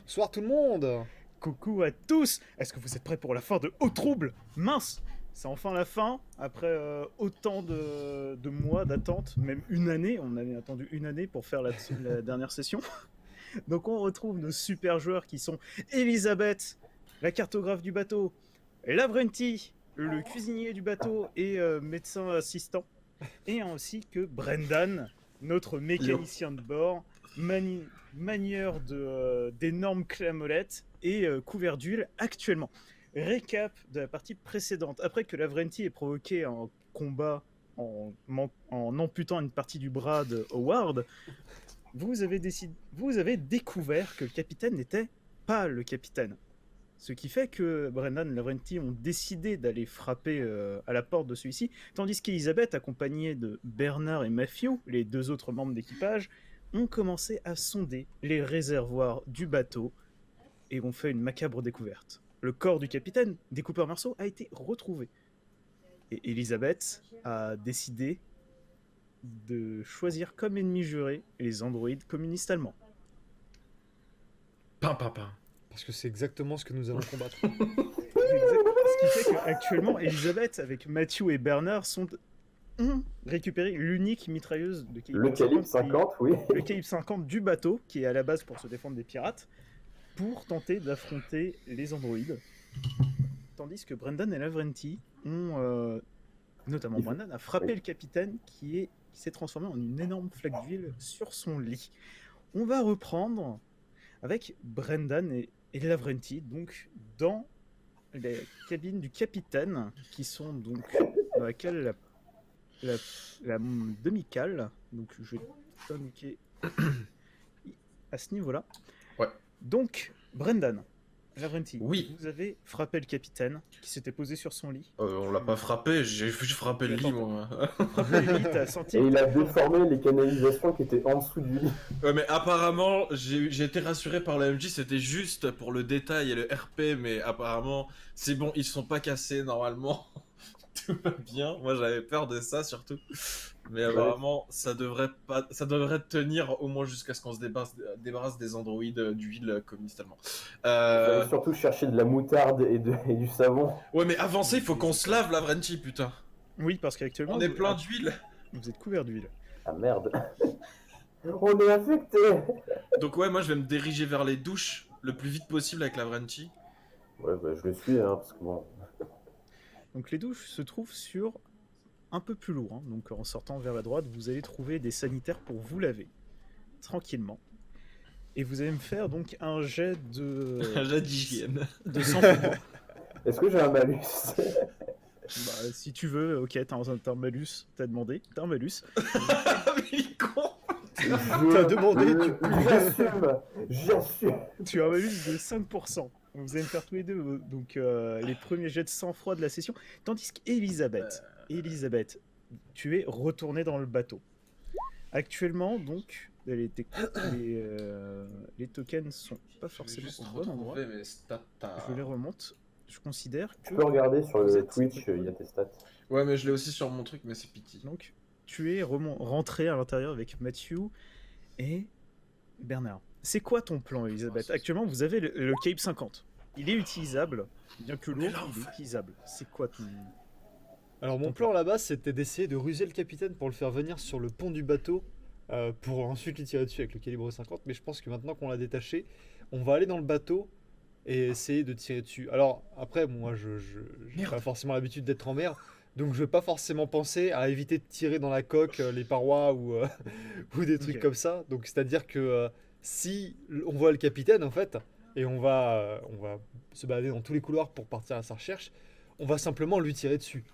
Bonsoir tout le monde. Coucou à tous. Est-ce que vous êtes prêts pour la fin de Haut Trouble? Mince, c'est enfin la fin, après autant de mois d'attente, même une année, on avait attendu une année pour faire la dernière session. Donc on retrouve nos super joueurs qui sont Elisabeth, la cartographe du bateau, Lavrenti, le cuisinier du bateau et médecin assistant, et ainsi que Brendan, notre Yo. mécanicien de bord, manieur d'énormes clamolettes et couvert d'huile actuellement. Récap de la partie précédente. Après que Lavrenti ait provoqué un combat en amputant une partie du bras de Howard, vous avez découvert que le capitaine n'était pas le capitaine. Ce qui fait que Brendan et Lavrenti ont décidé d'aller frapper à la porte de celui-ci, tandis qu'Elisabeth, accompagnée de Bernard et Matthew, les deux autres membres d'équipage, ont commencé à sonder les réservoirs du bateau et ont fait une macabre découverte. Le corps du capitaine, découpé en morceaux, a été retrouvé. Et Elisabeth a décidé de choisir comme ennemi juré les androïdes communistes allemands. Pain, pain, pain. Parce que c'est exactement ce que nous allons combattre. Ce qui fait qu'actuellement, Elisabeth, avec Matthew et Bernard, ont récupéré l'unique mitrailleuse de Le calibre 50, oui. Le calibre 50 du bateau, qui est à la base pour se défendre des pirates, pour tenter d'affronter les androïdes. Tandis que Brendan et Lavrenti ont, notamment Brendan, a frappé le capitaine qui s'est transformé en une énorme flaque d'huile sur son lit. On va reprendre avec Brendan et Lavrenti, donc dans les cabines du capitaine, qui sont donc dans laquelle la demi-cale, donc je vais t'indiquer à ce niveau-là. Ouais. Donc, Brendan, Lavrenti, Oui. vous avez frappé le capitaine qui s'était posé sur son lit. On l'a pas frappé, j'ai frappé le lit, moi. Frappé le lit, t'as senti. Et il a déformé les canalisations qui étaient en dessous du lit. Ouais, mais apparemment, j'ai été rassuré par la MJ, c'était juste pour le détail et le RP, mais apparemment, c'est bon, ils sont pas cassés normalement. Tout va bien. Moi, j'avais peur de ça surtout. Mais apparemment, ça devrait tenir au moins jusqu'à ce qu'on se débarrasse des androïdes d'huile communiste allemand. J'avais surtout cherché de la moutarde et du savon. Ouais, mais avancez, il faut qu'on se lave, la Vrenti, putain. Oui, parce qu'actuellement, On est plein d'huile. Vous êtes couvert d'huile. Ah merde. On est affecté. Donc ouais, moi je vais me diriger vers les douches le plus vite possible avec la Vrenti. Ouais, bah je le suis, hein, parce que bon... Donc les douches se trouvent sur un peu plus lourd. Hein. Donc en sortant vers la droite, vous allez trouver des sanitaires pour vous laver tranquillement. Et vous allez me faire donc un jet de... Un jet d'hygiène. De sang-froid. Est-ce que j'ai un malus? Bah, si tu veux, ok, t'as un malus, t'as demandé, t'as un malus. Mais il est con. T'as demandé, J'assume. Tu as un malus de 5%. Vous allez me faire tous les deux donc, les premiers jets de sang-froid de la session. Tandis qu'Elisabeth, tu es retournée dans le bateau. Actuellement, donc, les tokens sont pas forcément au bon endroit. Je les remonte. Je considère que... Tu peux regarder sur le Twitch, il y a tes stats. Ouais, mais je l'ai aussi sur mon truc, mais c'est pitié. Donc, tu es rentré à l'intérieur avec Matthew et Bernard. C'est quoi ton plan, Elisabeth? Actuellement, vous avez le Cape 50. Il est utilisable, bien que lourd, il est utilisable. C'est quoi ton... Alors mon plan à la base, c'était d'essayer de ruser le capitaine pour le faire venir sur le pont du bateau pour ensuite lui tirer dessus avec le calibre 50. Mais je pense que maintenant qu'on l'a détaché, on va aller dans le bateau et essayer de tirer dessus. Alors après, moi, je n'ai pas forcément l'habitude d'être en mer, donc je vais pas forcément penser à éviter de tirer dans la coque, les parois ou des trucs comme ça. Donc c'est-à-dire que si on voit le capitaine en fait, et on va se balader dans tous les couloirs pour partir à sa recherche, on va simplement lui tirer dessus.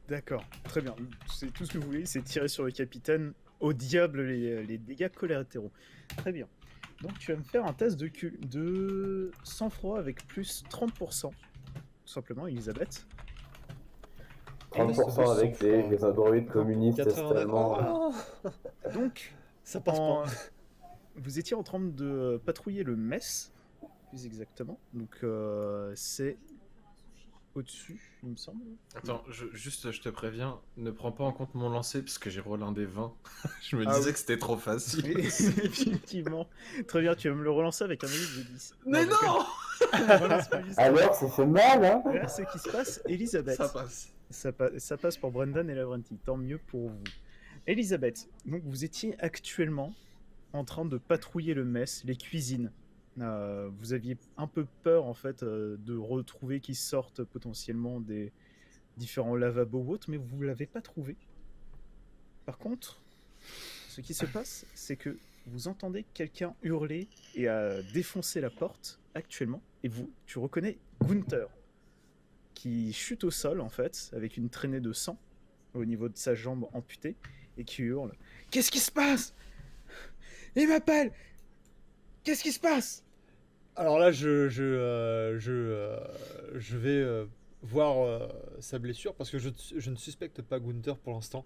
D'accord, très bien. C'est tout ce que vous voulez, c'est tirer sur le capitaine. Au diable les dégâts collatéraux. Très bien. Donc tu vas me faire un test de sang-froid avec plus 30%. Tout simplement, Elisabeth. 30% avec les androïdes communistes allemands. Donc, ça passe pas. Vous étiez en train de patrouiller le Metz, plus exactement. Donc c'est au-dessus, il me semble. Attends, je te préviens, ne prends pas en compte mon lancer parce que j'ai roulé un des 20. Je me Ah disais oui. que c'était trop facile. Oui, effectivement. Très bien, tu vas me le relancer avec un bonus de 10. Mais je déconne. non Voilà, c'est pas juste. Alors, ça fait mal, hein? Là, ce qui se passe, Elisabeth. Ça passe. Ça passe pour Brendan et Lavrenti. Tant mieux pour vous. Elisabeth, donc vous étiez actuellement en train de patrouiller le mess, les cuisines. Vous aviez un peu peur en fait de retrouver qui sortent potentiellement des différents lavabos ou autres, mais vous ne l'avez pas trouvé. Par contre, ce qui se passe, c'est que vous entendez quelqu'un hurler et défoncer la porte actuellement, et tu reconnais Gunther qui chute au sol en fait, avec une traînée de sang au niveau de sa jambe amputée, et qui hurle: Qu'est-ce qui se passe? Il m'appelle! Qu'est-ce qui se passe? Alors là, je vais voir sa blessure parce que je ne suspecte pas Gunther pour l'instant.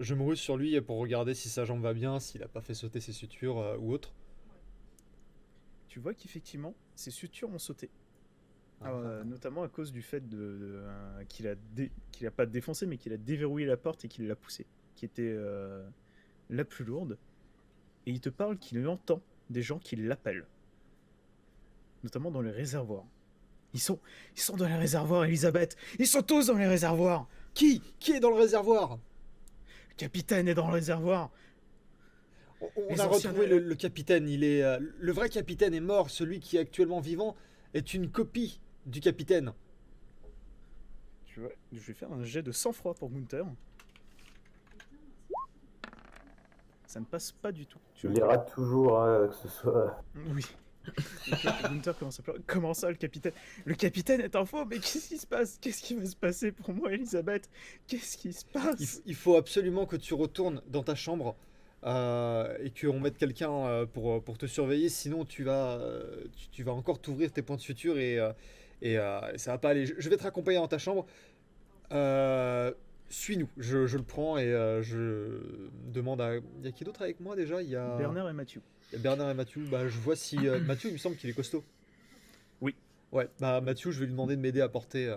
Je me ruse sur lui pour regarder si sa jambe va bien, s'il a pas fait sauter ses sutures ou autre. Tu vois qu'effectivement, ses sutures ont sauté. Notamment à cause du fait qu'il a pas défoncé, mais qu'il a déverrouillé la porte et qu'il l'a poussée, qui était la plus lourde. Et il te parle qu'il entend des gens qui l'appellent, notamment dans les réservoirs. Ils sont dans les réservoirs, Elisabeth. Ils sont tous dans les réservoirs. Qui est dans le réservoir? Le capitaine est dans le réservoir. On Les a anciens- retrouvé le capitaine. Le vrai capitaine est mort. Celui qui est actuellement vivant est une copie du capitaine. Tu vois, je vais faire un jet de sang-froid pour Gunther. Ça ne passe pas du tout. Tu liras toujours, hein, que ce soit. Oui. Gunther commence à pleurer. Comment ça, le capitaine? Le capitaine est un faux, mais qu'est-ce qui se passe? Qu'est-ce qui va se passer pour moi, Elisabeth? Qu'est-ce qui se passe? Il faut absolument que tu retournes dans ta chambre et qu'on mette quelqu'un pour te surveiller. Sinon, tu vas encore t'ouvrir tes points de suture et ça va pas aller. Je vais te raccompagner dans ta chambre. Suis-nous. Je le prends et je demande à. Il y a qui d'autre avec moi déjà? Il y a Bernard et Mathieu. il y a Bernard et Mathieu. Bah, je vois si. Mathieu, il me semble qu'il est costaud. Oui. Ouais, bah Mathieu, je vais lui demander de m'aider à porter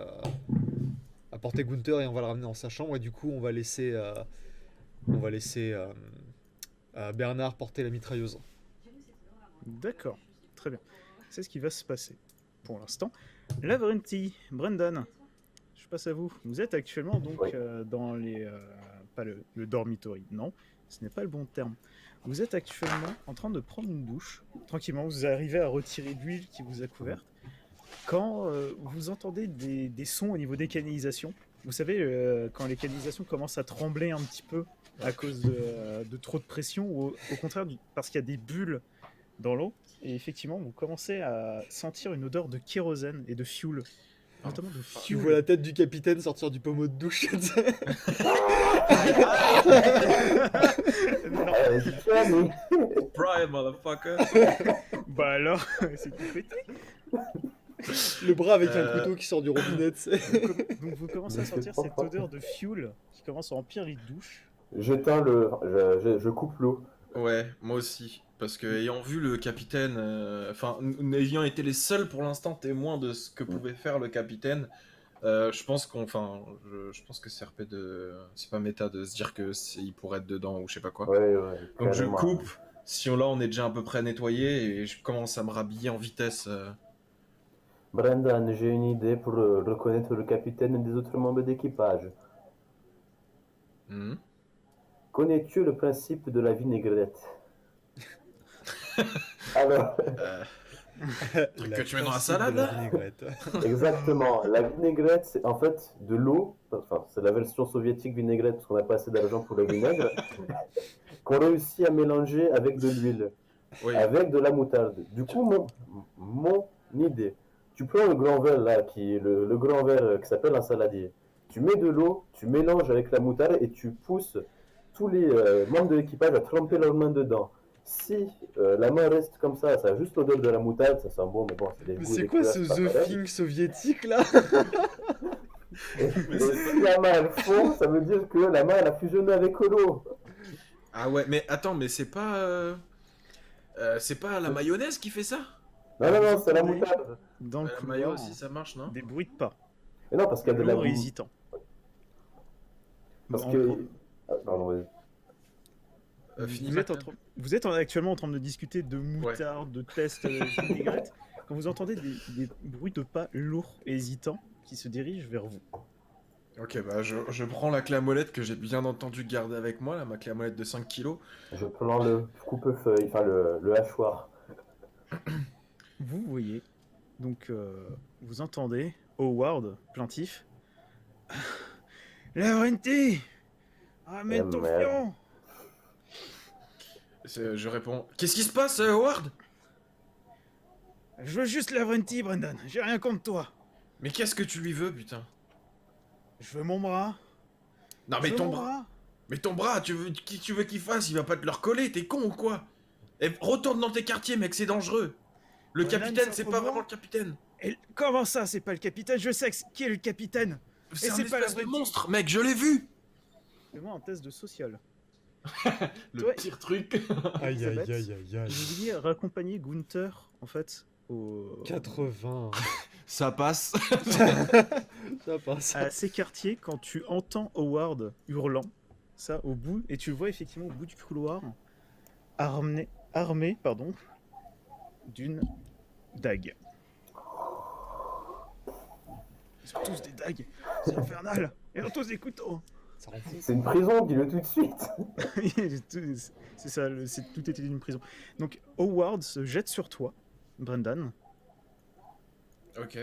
Gunther et on va le ramener dans sa chambre. Et du coup, on va laisser Bernard porter la mitrailleuse. D'accord, très bien. C'est ce qui va se passer pour l'instant. Lavrenti, Brendan, je passe à vous. Vous êtes actuellement donc Oui. dans les... pas le dormitory, non, ce n'est pas le bon terme. Vous êtes actuellement en train de prendre une douche. Tranquillement, vous arrivez à retirer l'huile qui vous a couverte. Quand vous entendez des sons au niveau des canalisations, vous savez, quand les canalisations commencent à trembler un petit peu à cause de trop de pression, ou au contraire, parce qu'il y a des bulles dans l'eau, et effectivement, vous commencez à sentir une odeur de kérosène et de fuel. Notamment de Tu fuel. vois la tête du capitaine sortir du pommeau de douche. tu sais. Non, Tiens, mais. Brian, motherfucker. bah alors, c'est tout pété. Le bras avec un couteau qui sort du robinet. tu sais. Donc vous commencez à Mais c'est sentir pas cette propre. odeur de fuel qui commence à remplir les douches. J'éteins le. Je coupe l'eau. Ouais, moi aussi. Parce que ayant vu le capitaine, enfin, ayant été les seuls pour l'instant témoins de ce que pouvait faire le capitaine, je pense je pense que c'est RP c'est pas méta de se dire que il pourrait être dedans ou je sais pas quoi. Ouais. Donc je carrément. coupe. Si là on est déjà à peu près nettoyé et je commence à me rhabiller en vitesse. Brendan, j'ai une idée pour reconnaître le capitaine et des autres membres d'équipage. Hmm. Connais-tu le principe de la vinaigrette? Alors, Truc que tu mets dans la salade, là vinaigrette. exactement. La vinaigrette, c'est en fait de l'eau. Enfin, c'est la version soviétique vinaigrette parce qu'on n'a pas assez d'argent pour le vinaigre. Qu'on réussit à mélanger avec de l'huile, Oui. avec de la moutarde. Du coup, mon idée, tu prends le grand verre là, qui est le grand verre qui s'appelle un saladier. Tu mets de l'eau, tu mélanges avec la moutarde et tu pousses tous les membres de l'équipage à tremper leurs mains dedans. Si la main reste comme ça a juste l'odeur de la moutarde, ça sent bon, mais bon, c'est des Mais goûts et c'est des quoi couleurs, ce c'est pas The pareil. Thing soviétique là? Et si la main elle fond, ça veut dire que la main elle a fusionné avec l'eau. Ah ouais, mais attends, mais c'est pas la mayonnaise qui fait ça? Non, c'est la moutarde. Dans le La mayo couloir, aussi ça marche, non? des bruits de pas. Mais non, parce qu'il y a de la lourd et boue. hésitant. Parce Bon, que. Ah, pardon, vas-y. Fini vous êtes actuellement en train de discuter de moutarde, de tests vinaigrette, quand vous entendez des bruits de pas lourds et hésitants qui se dirigent vers vous. Ok, bah je prends la clé à molette que j'ai bien entendu garder avec moi, là, ma clé à molette de 5 kilos. Je prends le coupe-feuille, enfin le hachoir. Vous voyez, donc vous entendez Howard, plaintif. Lavrenti, ramène ton merde. fion. Je réponds, qu'est-ce qui se passe, Howard? Je veux juste Lavrenti, Brendan, j'ai rien contre toi. Mais qu'est-ce que tu lui veux, putain? Je veux mon bras. Non, mais ton bras, tu veux qu'il fasse? Il va pas te le recoller, t'es con ou quoi? Et retourne dans tes quartiers, mec, c'est dangereux. Le Brendan, capitaine, c'est c'est entre pas moi. vraiment le capitaine. Et comment ça, c'est pas le capitaine? Je sais qui est le capitaine. C'est un c'est pas espèce de Lavrenti. monstre, mec, je l'ai vu. Fais-moi un test de social. Le Ouais. pire truc. Aïe, aïe, Elisabeth, aïe, aïe, aïe. Vous vouliez raccompagner Gunther, en fait, au... 80. Ça passe. Ça passe. à ces quartiers quand tu entends Howard hurlant, ça au bout, et tu le vois effectivement au bout du couloir, armé d'une dague. Ils ont tous des dagues, c'est infernal, ils ont tous des couteaux. Ça rend fou. C'est une prison, dis-le tout de suite. C'est ça, tout était une prison. Donc Howard se jette sur toi, Brendan, Ok.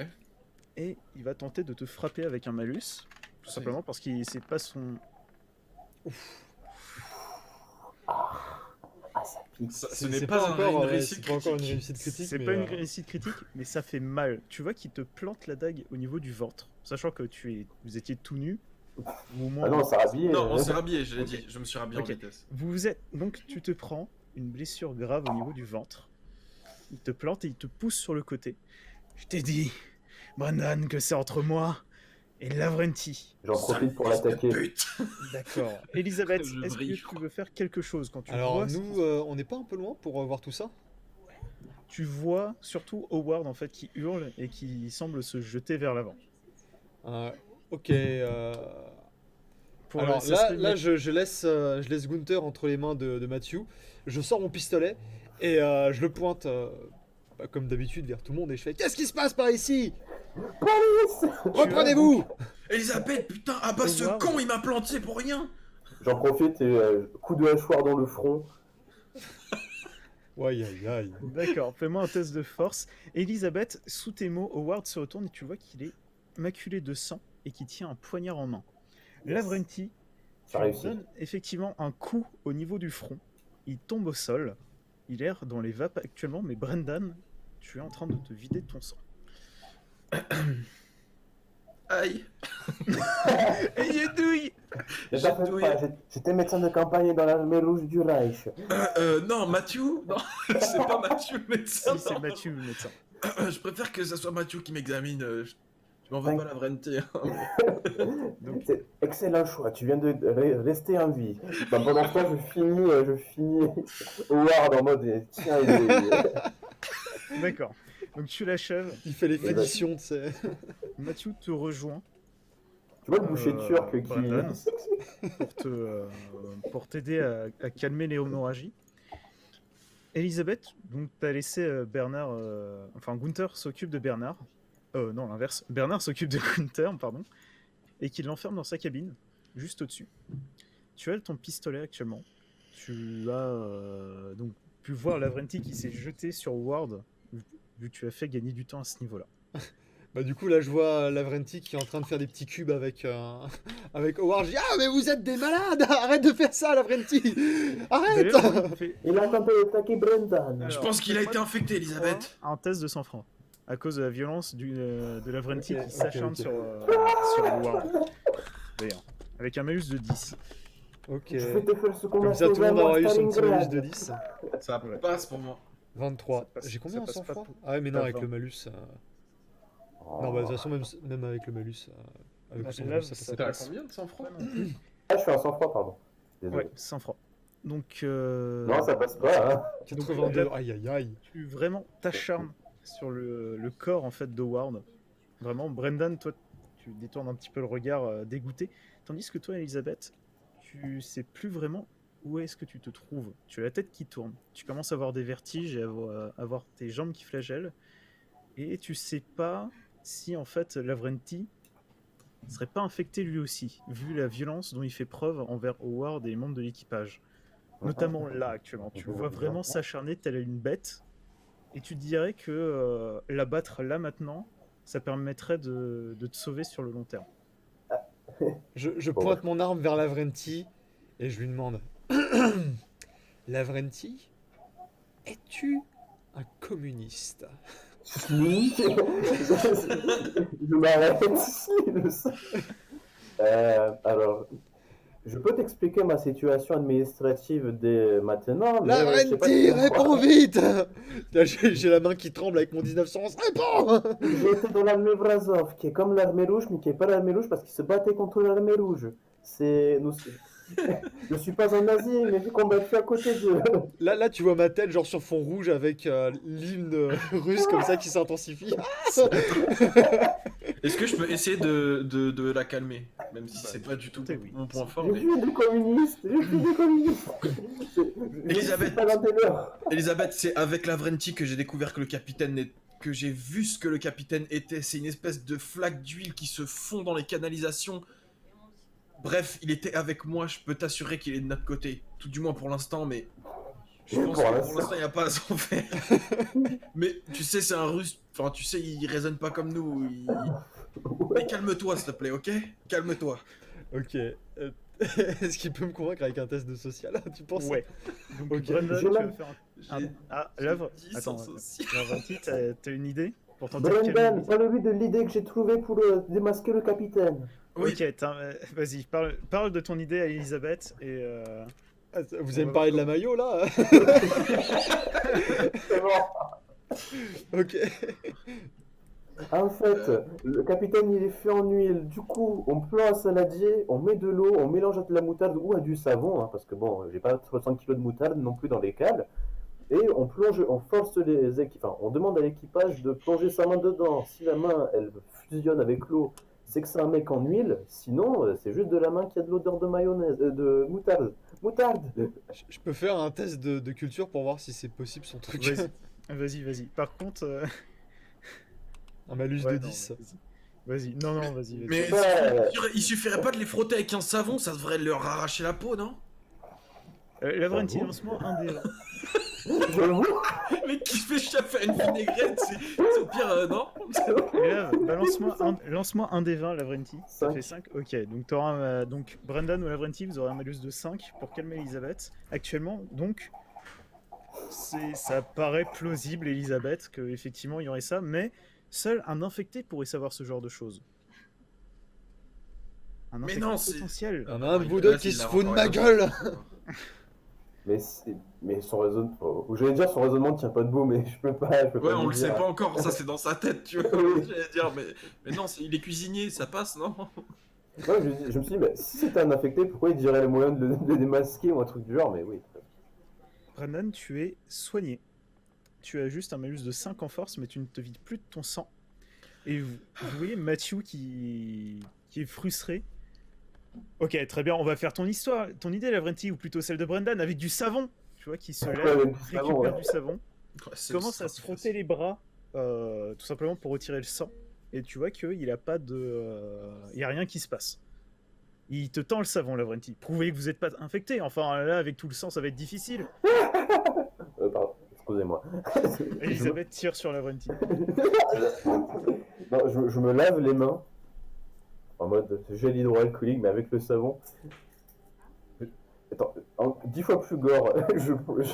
et il va tenter de te frapper avec un malus, tout simplement parce qu'il c'est pas son... Ah, ça pique. Ce n'est pas une réussite c'est pas encore une critique. réussite critique. C'est mais, pas une réussite critique, mais ça fait mal. Tu vois qu'il te plante la dague au niveau du ventre, sachant que vous étiez tout nu, ou au moins... Ah non, ça rhabille. Non, on s'est rhabillé, je l'ai dit. Je me suis rhabillé Ok. en vitesse. Vous êtes donc tu te prends une blessure grave au niveau du ventre. Il te plante et il te pousse sur le côté. Je t'ai dit, Brendan, que c'est entre moi et Lavrenti. J'en profite pour l'attaquer. Pute. D'accord. Elisabeth, Je est-ce brille, que je tu crois. veux faire quelque chose quand tu Alors vois nous, on n'est pas un peu loin pour voir tout ça? tu vois surtout Howard en fait qui hurle et qui semble se jeter vers l'avant. Ok. Pour Alors ça là, serait- là je laisse Gunther entre les mains de Matthew. Je sors mon pistolet et je le pointe comme d'habitude vers tout le monde et je fais qu'est-ce qui se passe par ici? Reprenez-vous! Elisabeth, putain, ah bah ce Howard. con, il m'a planté pour rien. J'en profite et coup de hachoir dans le front. Ouais, aïe, aïe. D'accord, fais-moi un test de force. Elisabeth, sous tes mots, Howard se retourne et tu vois qu'il est maculé de sang et qu'il tient un poignard en main. Lavrenti, tu Ça lui réussit. donnes effectivement un coup au niveau du front. Il tombe au sol. Il erre dans les vapes actuellement, mais Brendan, tu es en train de te vider de ton sang. Aïe. Ayez douille. Mais J'ai t'inquiète douillé. pas, j'étais médecin de campagne dans l'armée rouge du Reich. Non, Mathieu. Non, c'est pas Mathieu le médecin. Si, c'est non. Mathieu le médecin. Je préfère que ça soit Mathieu qui m'examine. Je m'en veux Thank- pas la vraieté. C'est excellent choix, tu viens de rester en vie. Bah, pendant ce temps, je finis Howard en mode tiens, D'accord. Donc tu l'achèves. Il fait les Ouais, féditions, tu sais. Mathieu te rejoint tu vois le boucher turc qui. Brendan. Pour t'aider à calmer les hémorragies. Elisabeth, donc t'as laissé Bernard, enfin Gunther s'occupe de Bernard. Non, l'inverse. Bernard s'occupe de Gunther, pardon, et qu'il l'enferme dans sa cabine, juste au-dessus. Tu as ton pistolet actuellement. Tu as donc pu voir Lavrenti qui s'est jeté sur Howard, vu que tu as fait gagner du temps à ce niveau-là. Bah du coup là je vois Lavrenti qui est en train de faire des petits cubes avec avec Howard. Je dis ah mais vous êtes des malades! Arrête de faire ça Lavrenti! Arrête! D'ailleurs, fais- Il a tenté d'attaquer Brendan. Je Alors, pense qu'il a fais-moi été infecté, Elisabeth. un test de sang-froid à cause de la violence de Lavrenti Ok, qui s'acharne ok. sur Howard. D'ailleurs, avec un malus de 10. Ok. Je vais te faire ce qu'on Comme a ça fait tout le monde aura eu son vraiment à petit malus de Stalingrad. 10. Ça Ouais. passe pour moi. 23. Ça passe- J'ai combien ça en passe pas sang-froid? tout. Ah ouais mais non T'as avec 20. le malus. Oh. Non bah de toute façon même avec le malus. Avec Bah, son là, malus ça ça passait T'as pas. passe. combien de sang-froid? Ah, je suis en sang-froid, pardon. Désolé. Ouais, sang-froid. Donc, Non, ça passe pas. Hein. 82. Aïe aïe aïe. tu vraiment t'acharnes sur le corps en fait d'Howard. Vraiment, Brendan, toi, tu détournes un petit peu le regard dégoûté. Tandis que toi, Elisabeth, tu sais plus vraiment où est-ce que tu te trouves. Tu as la tête qui tourne. Tu commences à avoir des vertiges et à avoir tes jambes qui flagellent. Et tu sais pas si en fait Lavrenti serait pas infecté lui aussi, vu la violence dont il fait preuve envers Howard et les membres de l'équipage. Notamment là actuellement. Tu le vois vraiment s'acharner telle une bête. Et tu dirais que l'abattre là maintenant, ça permettrait de te sauver sur le long terme. Je pointe mon arme vers Lavrenti et je lui demande Lavrenti, es-tu un communiste? Oui. Je m'arrête ici. Alors, je peux t'expliquer ma situation administrative dès maintenant, mais je sais pas Lavrenti, si- réponds vite! Là, j'ai la main qui tremble avec mon 1911. Réponds! J'étais dans l'armée Vrazov, qui est comme l'armée rouge, mais qui n'est pas l'armée rouge parce qu'il se battait contre l'armée rouge. Je suis pas un nazi, mais j'ai combattu à côté d'eux. Là, tu vois ma tête, genre sur fond rouge, avec l'hymne russe comme ça qui s'intensifie. Est-ce que je peux essayer de la calmer? Même si c'est pas du tout oui. mon point fort. Je Mais... suis des communistes, Elisabeth. C'est pas l'intérieur. Elisabeth, c'est avec Lavrenti que j'ai découvert que le capitaine que j'ai vu ce que le capitaine était. C'est une espèce de flaque d'huile qui se fond dans les canalisations. Bref, il était avec moi, je peux t'assurer qu'il est de notre côté. Tout du moins pour l'instant, mais... Je pense que pour l'instant, il n'y a pas à s'en faire. Mais tu sais, c'est un russe. Enfin, tu sais, il raisonne pas comme nous. Mais calme-toi, s'il te plaît, ok? Calme-toi. Ok. Est-ce qu'il peut me convaincre avec un test de social, tu penses? Ouais. Donc, Ok. Brendan, tu vas faire un... J'ai l'œuvre. 10 Attends, en social. Lavrenti, t'as une idée pour tenter de calmer Brendan, Elise- parle-lui de l'idée que j'ai trouvée pour démasquer le capitaine. Oui. Ok, vas-y, parle de ton idée à Elisabeth et... Ah, vous allez me parler de la maillot là? C'est bon. Ok. En fait, le capitaine il est fait en huile. Du coup, on prend un saladier, on met de l'eau, on mélange à de la moutarde ou à du savon, hein, parce que bon, j'ai pas 60 kilos de moutarde non plus dans les cales. Et on plonge, on force on demande à l'équipage de plonger sa main dedans. Si la main elle fusionne avec l'eau, c'est que c'est un mec en huile. Sinon, c'est juste de la main qui a de l'odeur de mayonnaise, de moutarde. Moutarde. Je peux faire un test de culture pour voir si c'est possible son truc. Vas-y. Par contre... Un malus ouais, de non, 10. Vas-y, non, vas-y. Mais Ouais. il suffirait pas de les frotter avec un savon, ça devrait leur arracher la peau, non? Lavrenti, J'avoue. lance-moi un des 20. J'avoue. Mais qui fait faire une vinaigrette, c'est au pire, non? Et là, lance-moi un des 20, Lavrenti. Ça Cinq. fait 5. Ok, donc t'auras donc Brendan ou Lavrenti, vous aurez un malus de 5 pour calmer Elisabeth. Actuellement, donc, ça paraît plausible, Elisabeth, qu'effectivement il y aurait ça, mais seul un infecté pourrait savoir ce genre de choses. Un Mais infecté non, c'est- potentiel. Il y en a un de vous deux qui se fout de ma gueule. Mais son raisonnement, j'allais dire son raisonnement ne tient pas debout, mais je peux pas. Ouais, on lui le sait dire. pas encore, ça c'est dans sa tête, tu vois. Oui. J'allais dire, mais non, il est cuisinier, ça passe, non? Ouais, je me suis dit, mais si c'était un infecté, pourquoi il dirait le moyen de le démasquer ou un truc du genre, mais oui. Brendan, tu es soigné. Tu as juste un malus de 5 en force, mais tu ne te vides plus de ton sang. Et vous voyez Mathieu qui est frustré. Ok, très bien, on va faire ton histoire, ton idée, Lavrenti, ou plutôt celle de Brendan, avec du savon. Tu vois, qui se lève, avec du récupère savon, ouais. du savon, Ouais, c'est- commence à se frotter les bras, tout simplement pour retirer le sang. Et tu vois qu'il a pas de... Il n'y a rien qui se passe. Il te tend le savon, Lavrenti. Prouvez que vous n'êtes pas infecté. Enfin, là, avec tout le sang, ça va être difficile. Pardon, excusez-moi. Elisabeth tire sur Lavrenti. Non, je me lave les mains en mode gel hydroalcoolique, mais avec le savon. Attends, 10 fois plus gore,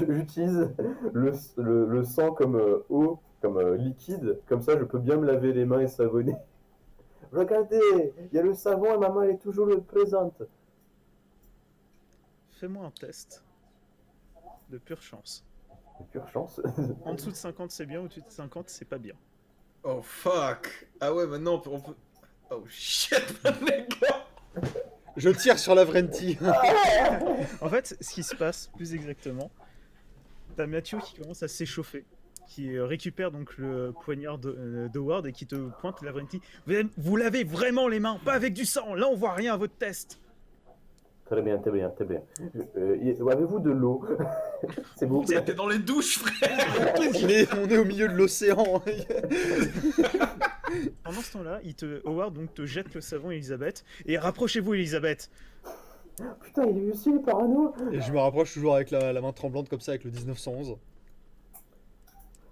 j'utilise le sang comme eau, comme liquide, comme ça je peux bien me laver les mains et savonner. Regardez, il y a le savon et ma main elle est toujours présente. Fais-moi un test de pure chance. C'est pure chance. En dessous de 50, c'est bien. Au-dessus de 50, c'est pas bien. Oh fuck! Ah ouais, maintenant on peut. Oh shit, les gars! Je tire sur Lavrenti. En fait, ce qui se passe, plus exactement, t'as Mathieu qui commence à s'échauffer, qui récupère donc le poignard d'Howard et qui te pointe Lavrenti. Vous lavez vraiment les mains, pas avec du sang. Là, on voit rien à votre test. Très bien, très bien, très bien. Avez-vous de l'eau? C'est vous Vous êtes dans les douches, frère. On est au milieu de l'océan. Pendant ce temps-là, Howard donc te jette le savon, Elisabeth, et rapprochez-vous, Elisabeth. Putain, il est aussi parano. Et je me rapproche toujours avec la main tremblante comme ça avec le 1911.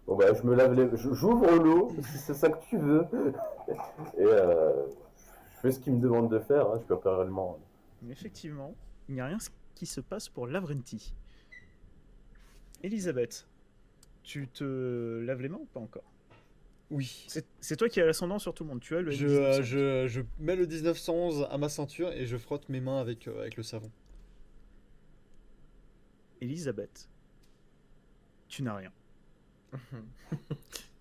Bon bah je me lave j'ouvre l'eau, si c'est ça que tu veux. Et je fais ce qu'il me demande de faire, hein. Je peux pas réellement... Mais effectivement, il n'y a rien qui se passe pour Lavrenti. Elisabeth, tu te laves les mains ou pas encore? Oui. C'est toi qui as l'ascendant sur tout le monde, tu as le Je mets le 1911 à ma ceinture et je frotte mes mains avec le savon. Elisabeth, tu n'as rien.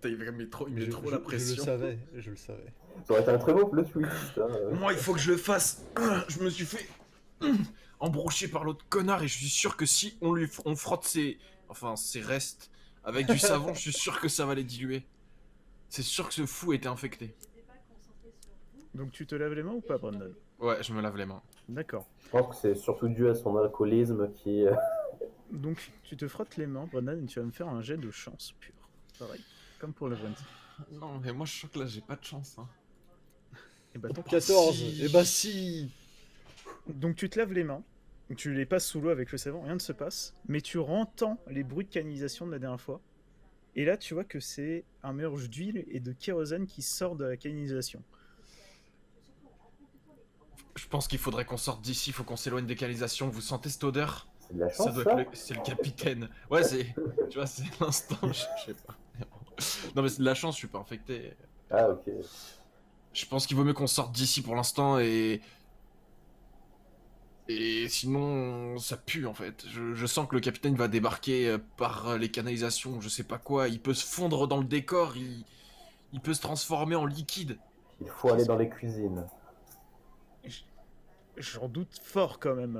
Il met trop la pression. Je le savais. Ça aurait été un très beau plot twist. Hein. Moi, il faut que je le fasse. Je me suis fait embrocher par l'autre connard et je suis sûr que si on frotte ses restes avec du savon, je suis sûr que ça va les diluer. C'est sûr que ce fou était infecté. Donc tu te laves les mains ou pas, Brandon? Ouais, je me lave les mains. D'accord. Je pense que c'est surtout dû à son alcoolisme qui... Donc tu te frottes les mains, Brandon, et tu vas me faire un jet de chance pure. Pareil, comme pour Lavrenti. Non, mais moi je sens que là j'ai pas de chance. Hein. Et bah tant pis. 14. Si. Et bah si. Donc tu te laves les mains, tu les passes sous l'eau avec le savon, rien ne se passe, mais tu entends les bruits de canalisation de la dernière fois. Et là, tu vois que c'est un mélange d'huile et de kérosène qui sort de la canalisation. Je pense qu'il faudrait qu'on sorte d'ici, il faut qu'on s'éloigne des canalisations. Vous sentez cette odeur? C'est de la chance, Ça ça, doit être c'est le capitaine. Ouais, tu vois, c'est l'instant, je sais pas. Non mais c'est de la chance, je suis pas infecté. Ah, ok. Je pense qu'il vaut mieux qu'on sorte d'ici pour l'instant et sinon ça pue en fait. Je sens que le capitaine va débarquer par les canalisations, je sais pas quoi. Il peut se fondre dans le décor, il peut se transformer en liquide. Il faut aller dans les cuisines. J'en doute fort quand même.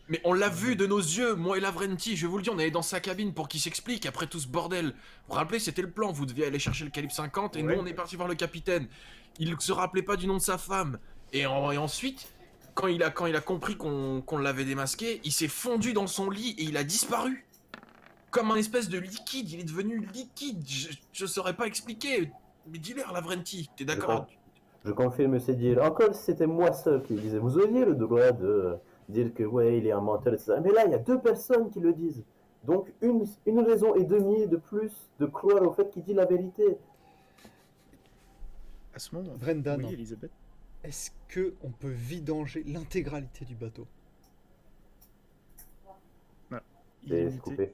Mais on l'a vu de nos yeux, moi et Lavrenti, je vous le dis, on est allé dans sa cabine pour qu'il s'explique après tout ce bordel. Vous vous rappelez, c'était le plan, vous deviez aller chercher le calibre 50 et Ouais. nous on est parti voir le capitaine. Il se rappelait pas du nom de sa femme. Et ensuite, quand il a compris qu'on l'avait démasqué, il s'est fondu dans son lit et il a disparu. Comme un espèce de liquide, il est devenu liquide, je saurais pas expliquer. Mais dis-leur Lavrenti, t'es d'accord? Je confirme ce deal. Encore si c'était moi seul qui le disais. Vous auriez le droit de dire que ouais, il est un menteur, etc. Mais là, il y a 2 personnes qui le disent. Donc une raison et demie de plus de croire au fait qu'il dit la vérité. À ce moment, Brendan, oui, Elisabeth. est-ce que on peut vidanger l'intégralité du bateau? C'est Illimité. coupé.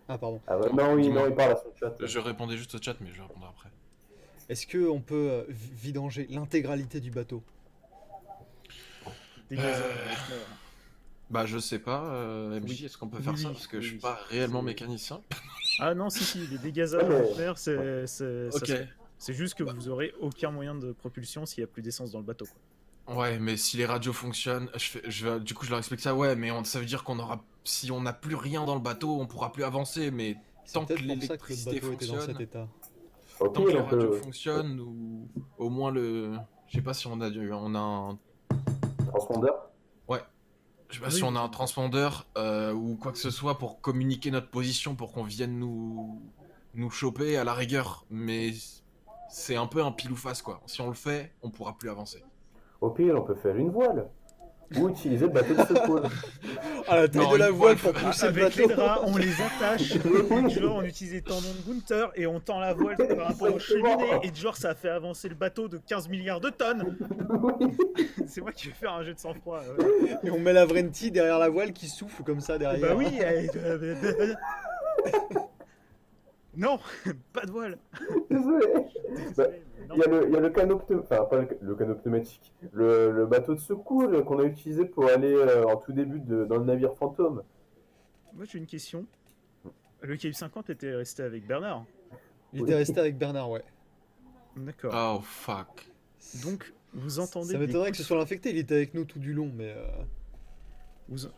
Ah pardon. Ah ouais, non, oui, Dis-moi. non, il parle à son chat. Je répondais juste au chat, mais je répondrai après. Est-ce que on peut vidanger l'intégralité du bateau? Des gaz à Euh, effet. Bah je sais pas, MJ, Oui. est-ce qu'on peut faire Oui, ça? oui, Parce que oui, je suis oui. pas réellement C'est- mécanicien. Ah non, si, les dégâts à Ouais, mais- l'atmosphère, ça Ok. se fait. C'est juste que vous aurez aucun moyen de propulsion s'il n'y a plus d'essence dans le bateau. Quoi. Ouais, mais si les radios fonctionnent, du coup je leur explique ça, ouais, mais ça veut dire qu'on aura, si on n'a plus rien dans le bateau, on pourra plus avancer, mais C'est tant que peut-être pour ça que le l'électricité bateau était dans cet fonctionne, état. Ok, tant que les on radios peut fonctionnent, ou au moins je sais pas si on a un, transpondeur. je sais pas Oui. si on a un transpondeur ou quoi que ce soit pour communiquer notre position pour qu'on vienne nous choper à la rigueur, mais c'est un peu un pile ou face quoi. Si on le fait, on pourra plus avancer. Au pire, on peut faire une voile. Ou utiliser le bateau de secours. Ah, la taille Non, de la une voile voile, pour pousser le Avec bateau. les draps, on les attache. Genre, on utilise des tendons de Gunther et on tend la voile par rapport aux cheminées. Et genre, ça fait avancer le bateau de 15 milliards de tonnes. C'est moi qui vais faire un jet de sang-froid. Ouais. Et on met la Vrenti derrière la voile qui souffle comme ça derrière. Bah oui. Non, pas de voile. Désolé. Désolé, mais non. Il y a le canot pneumatique, enfin pas le canot pneumatique, le bateau de secours qu'on a utilisé pour aller en tout début dans le navire fantôme. Moi, j'ai une question. Le Calibre 50 était resté avec Bernard. Il était resté avec Bernard, ouais. D'accord. Oh fuck. Donc, vous entendez Ça des m'étonnerait coups que ce soit l'infecté, il était avec nous tout du long, mais.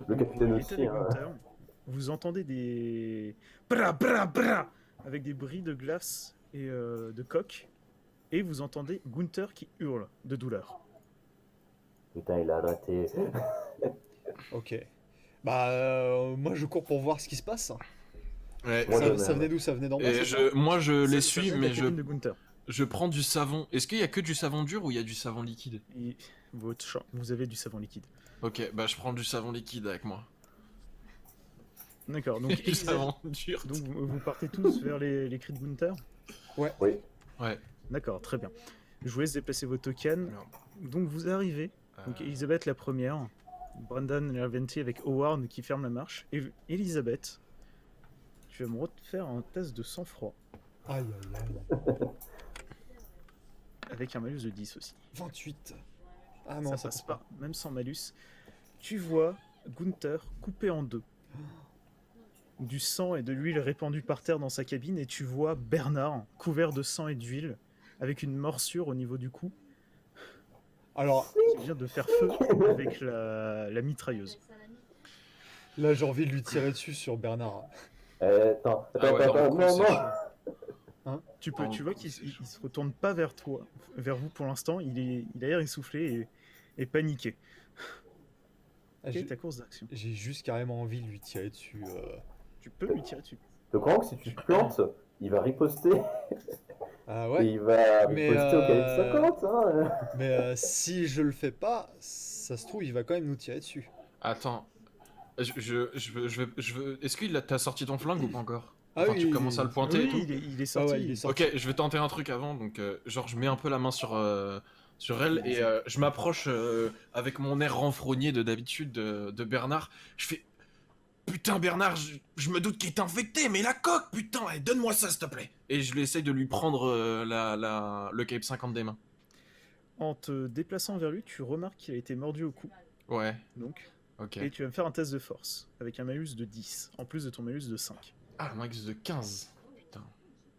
Le capitaine Il était aussi, avec hein. Gunther. Vous entendez des bra bra bra avec des bris de glace et de coque, et vous entendez Gunther qui hurle de douleur. Putain, il a raté. Ok. Bah, moi je cours pour voir ce qui se passe. Ouais. Moi, Ça, je- ça venait d'où? Ça venait d'en bas, Et c'est ça moi je Ça les suis, vient de mais la cabine de Gunther. je prends du savon. Est-ce qu'il y a que du savon dur ou il y a du savon liquide? Et vous avez du savon liquide. Ok, bah je prends du savon liquide avec moi. D'accord, donc, Du Elisabeth- savon dur. donc vous partez tous vers les cris de Gunther. Oui. Ouais. D'accord, très bien. Je vous laisse déplacer vos tokens. Alors, Donc vous arrivez. Donc Elisabeth la première, Brandon Laventi avec Howard qui ferme la marche. Et Elisabeth, tu vas me refaire un test de sang-froid Aïe aïe aïe. avec un malus de 10 aussi. 28. Ah non, ça passe pas, même sans malus. Tu vois Gunther coupé en deux. Du sang et de l'huile répandue par terre dans sa cabine, et tu vois Bernard couvert de sang et d'huile avec une morsure au niveau du cou Alors qui vient de faire feu avec la mitrailleuse. là, j'ai envie de lui tirer dessus sur Bernard. Attends, Ah ouais, dans le coup, non, c'est non. chaud. Tu Ah, vois c'est qu'il chaud. il se retourne pas vers toi, vers vous pour l'instant. Il a l'air essoufflé et paniqué. Ah, Quelle est ta course d'action? j'ai juste carrément envie de lui tirer dessus. Tu peux lui tirer dessus. Le grand que si tu te plantes, il va riposter. Ah Et ouais. il va Mais, riposter au calibre 50. Hein. Mais si je le fais pas, ça se trouve, il va quand même nous tirer dessus. Attends. Je veux... Est-ce qu'il t'as sorti ton flingue ou pas encore? Ah Enfin, oui, tu commences à le pointer Oui, et tout? il est sorti. Ah ouais, il est sorti. Ok, je vais tenter un truc avant, donc genre je mets un peu la main sur elle et je m'approche avec mon air renfrogné de d'habitude de Bernard. Je fais putain Bernard, je me doute qu'il est infecté, mais la coque, putain, allez, donne-moi ça s'il te plaît. Et je l'essaye de lui prendre le Cape 50 des mains. En te déplaçant vers lui, tu remarques qu'il a été mordu au cou. Ouais, Donc, ok. et tu vas me faire un test de force avec un malus de 10 en plus de ton malus de 5. Ah, max de 15. Putain.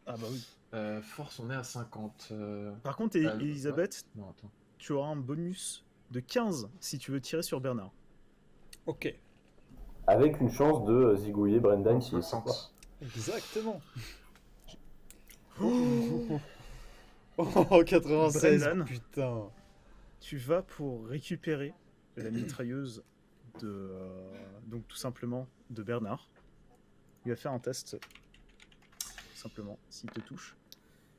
Ah bah oui. Force, on est à 50. Par contre, Elisabeth, Non, attends. tu auras un bonus de 15 si tu veux tirer sur Bernard. Ok. Avec une chance de zigouiller Brendan qui est sympa. 60. Exactement. Oh, 96, Brendan. putain. Tu vas pour récupérer la mitrailleuse de donc tout simplement de Bernard. Il va faire un test tout simplement s'il te touche.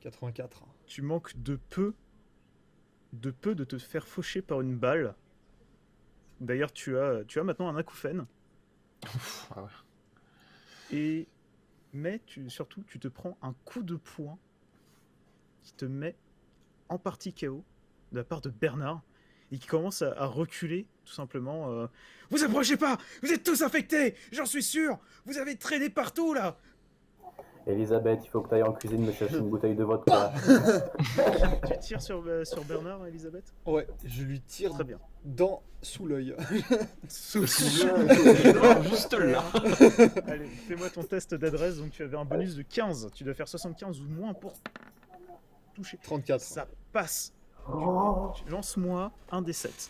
84. Tu manques de peu de te faire faucher par une balle. D'ailleurs, tu as maintenant un acouphène Ah ouais. mais surtout tu te prends un coup de poing qui te met en partie KO de la part de Bernard et qui commence à reculer tout simplement. Vous approchez pas, vous êtes tous infectés, j'en suis sûr. Vous avez traîné partout là. Elisabeth, il faut que tu ailles en cuisine me chercher une bouteille de vodka. Tu tires sur Bernard, Elisabeth. Ouais, je lui tire Très bien. sous l'œil. Juste là. Allez, fais-moi ton test d'adresse. Donc tu avais un bonus de 15. Tu dois faire 75 ou moins pour toucher. 34. Ça passe. Oh, Lance-moi un des 7.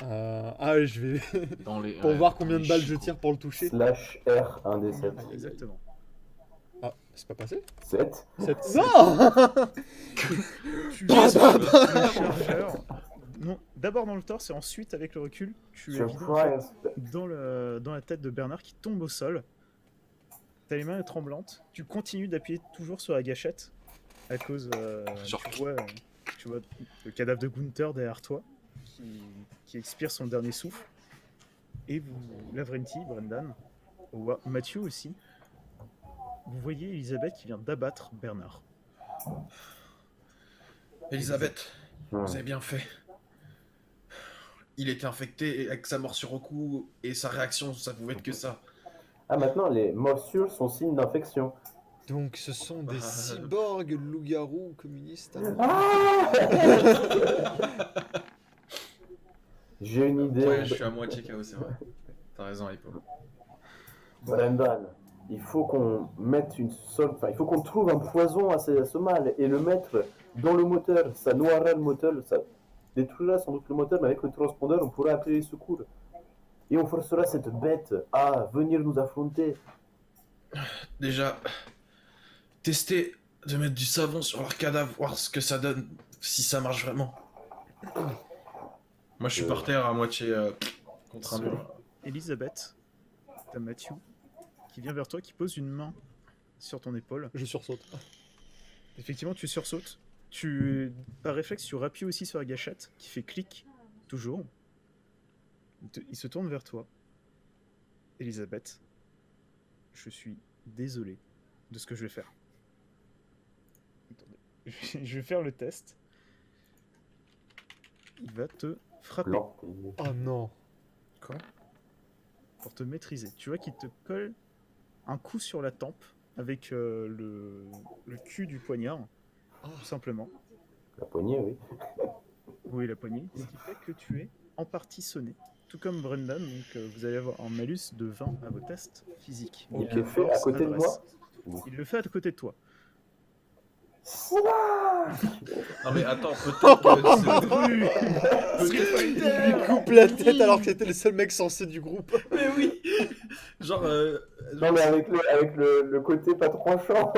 Ah, je vais. Dans les, Pour voir combien dans de les balles je chicots. tire pour le toucher. slash R, 1 des 7. Exactement. Ah, c'est pas passé 7. 7. Non. Tu Bah, vises bah, le chargeur. Non, d'abord dans le torse et ensuite avec le recul, tu es Surprise. dans la tête de Bernard qui tombe au sol. T'as les mains tremblantes. Tu continues d'appuyer toujours sur la gâchette à cause. Genre- Tu vois le cadavre de Gunther derrière toi qui expire son dernier souffle. Et vous, Lavrenti, Brendan, Mathieu aussi. Vous voyez Elisabeth qui vient d'abattre Bernard. Elisabeth, vous avez bien fait. Il était infecté et avec sa morsure au cou et sa réaction, ça pouvait être que ça. Ah, maintenant, les morsures sont signes d'infection. Donc ce sont des Bah, cyborgs loups-garous communistes. Ah J'ai une idée. Ouais, je suis à moitié KO, c'est vrai. T'as raison, Hippo. Brendan, il faut qu'on mette une il faut qu'on trouve un poison à ce mal et le mettre dans le moteur. Ça noiera le moteur, ça détruira sans doute le moteur, mais avec le transpondeur, on pourra appeler les secours. Et on forcera cette bête à venir nous affronter. Déjà, tester de mettre du savon sur leur cadavre, voir ce que ça donne, si ça marche vraiment. Moi, je suis par terre à moitié contre un mur. Elisabeth, t'as Matthew qui vient vers toi, qui pose une main sur ton épaule. Je sursaute. Effectivement, tu sursautes. Par réflexe, tu appuies aussi sur la gâchette qui fait clic, toujours. Il se tourne vers toi. Elisabeth, je suis désolé de ce que je vais faire. Attendez. Je vais faire le test. Il va te frapper Planté. Oh non. Quoi? pour te maîtriser. Tu vois qu'il te colle un coup sur la tempe avec le cul du poignard, tout simplement. La poignée, oui. Oui, la poignée. Ce qui fait que tu es en partie sonné. Tout comme Brendan, donc vous allez avoir un malus de 20 à vos tests physiques. Il le fait à Force, côté de adresse. moi. Il le fait à côté de toi. Non mais attends, peut-être que Il lui coupe la tête alors que c'était le seul mec censé du groupe. Mais oui. Genre, Non, mais avec le côté pas tranchant.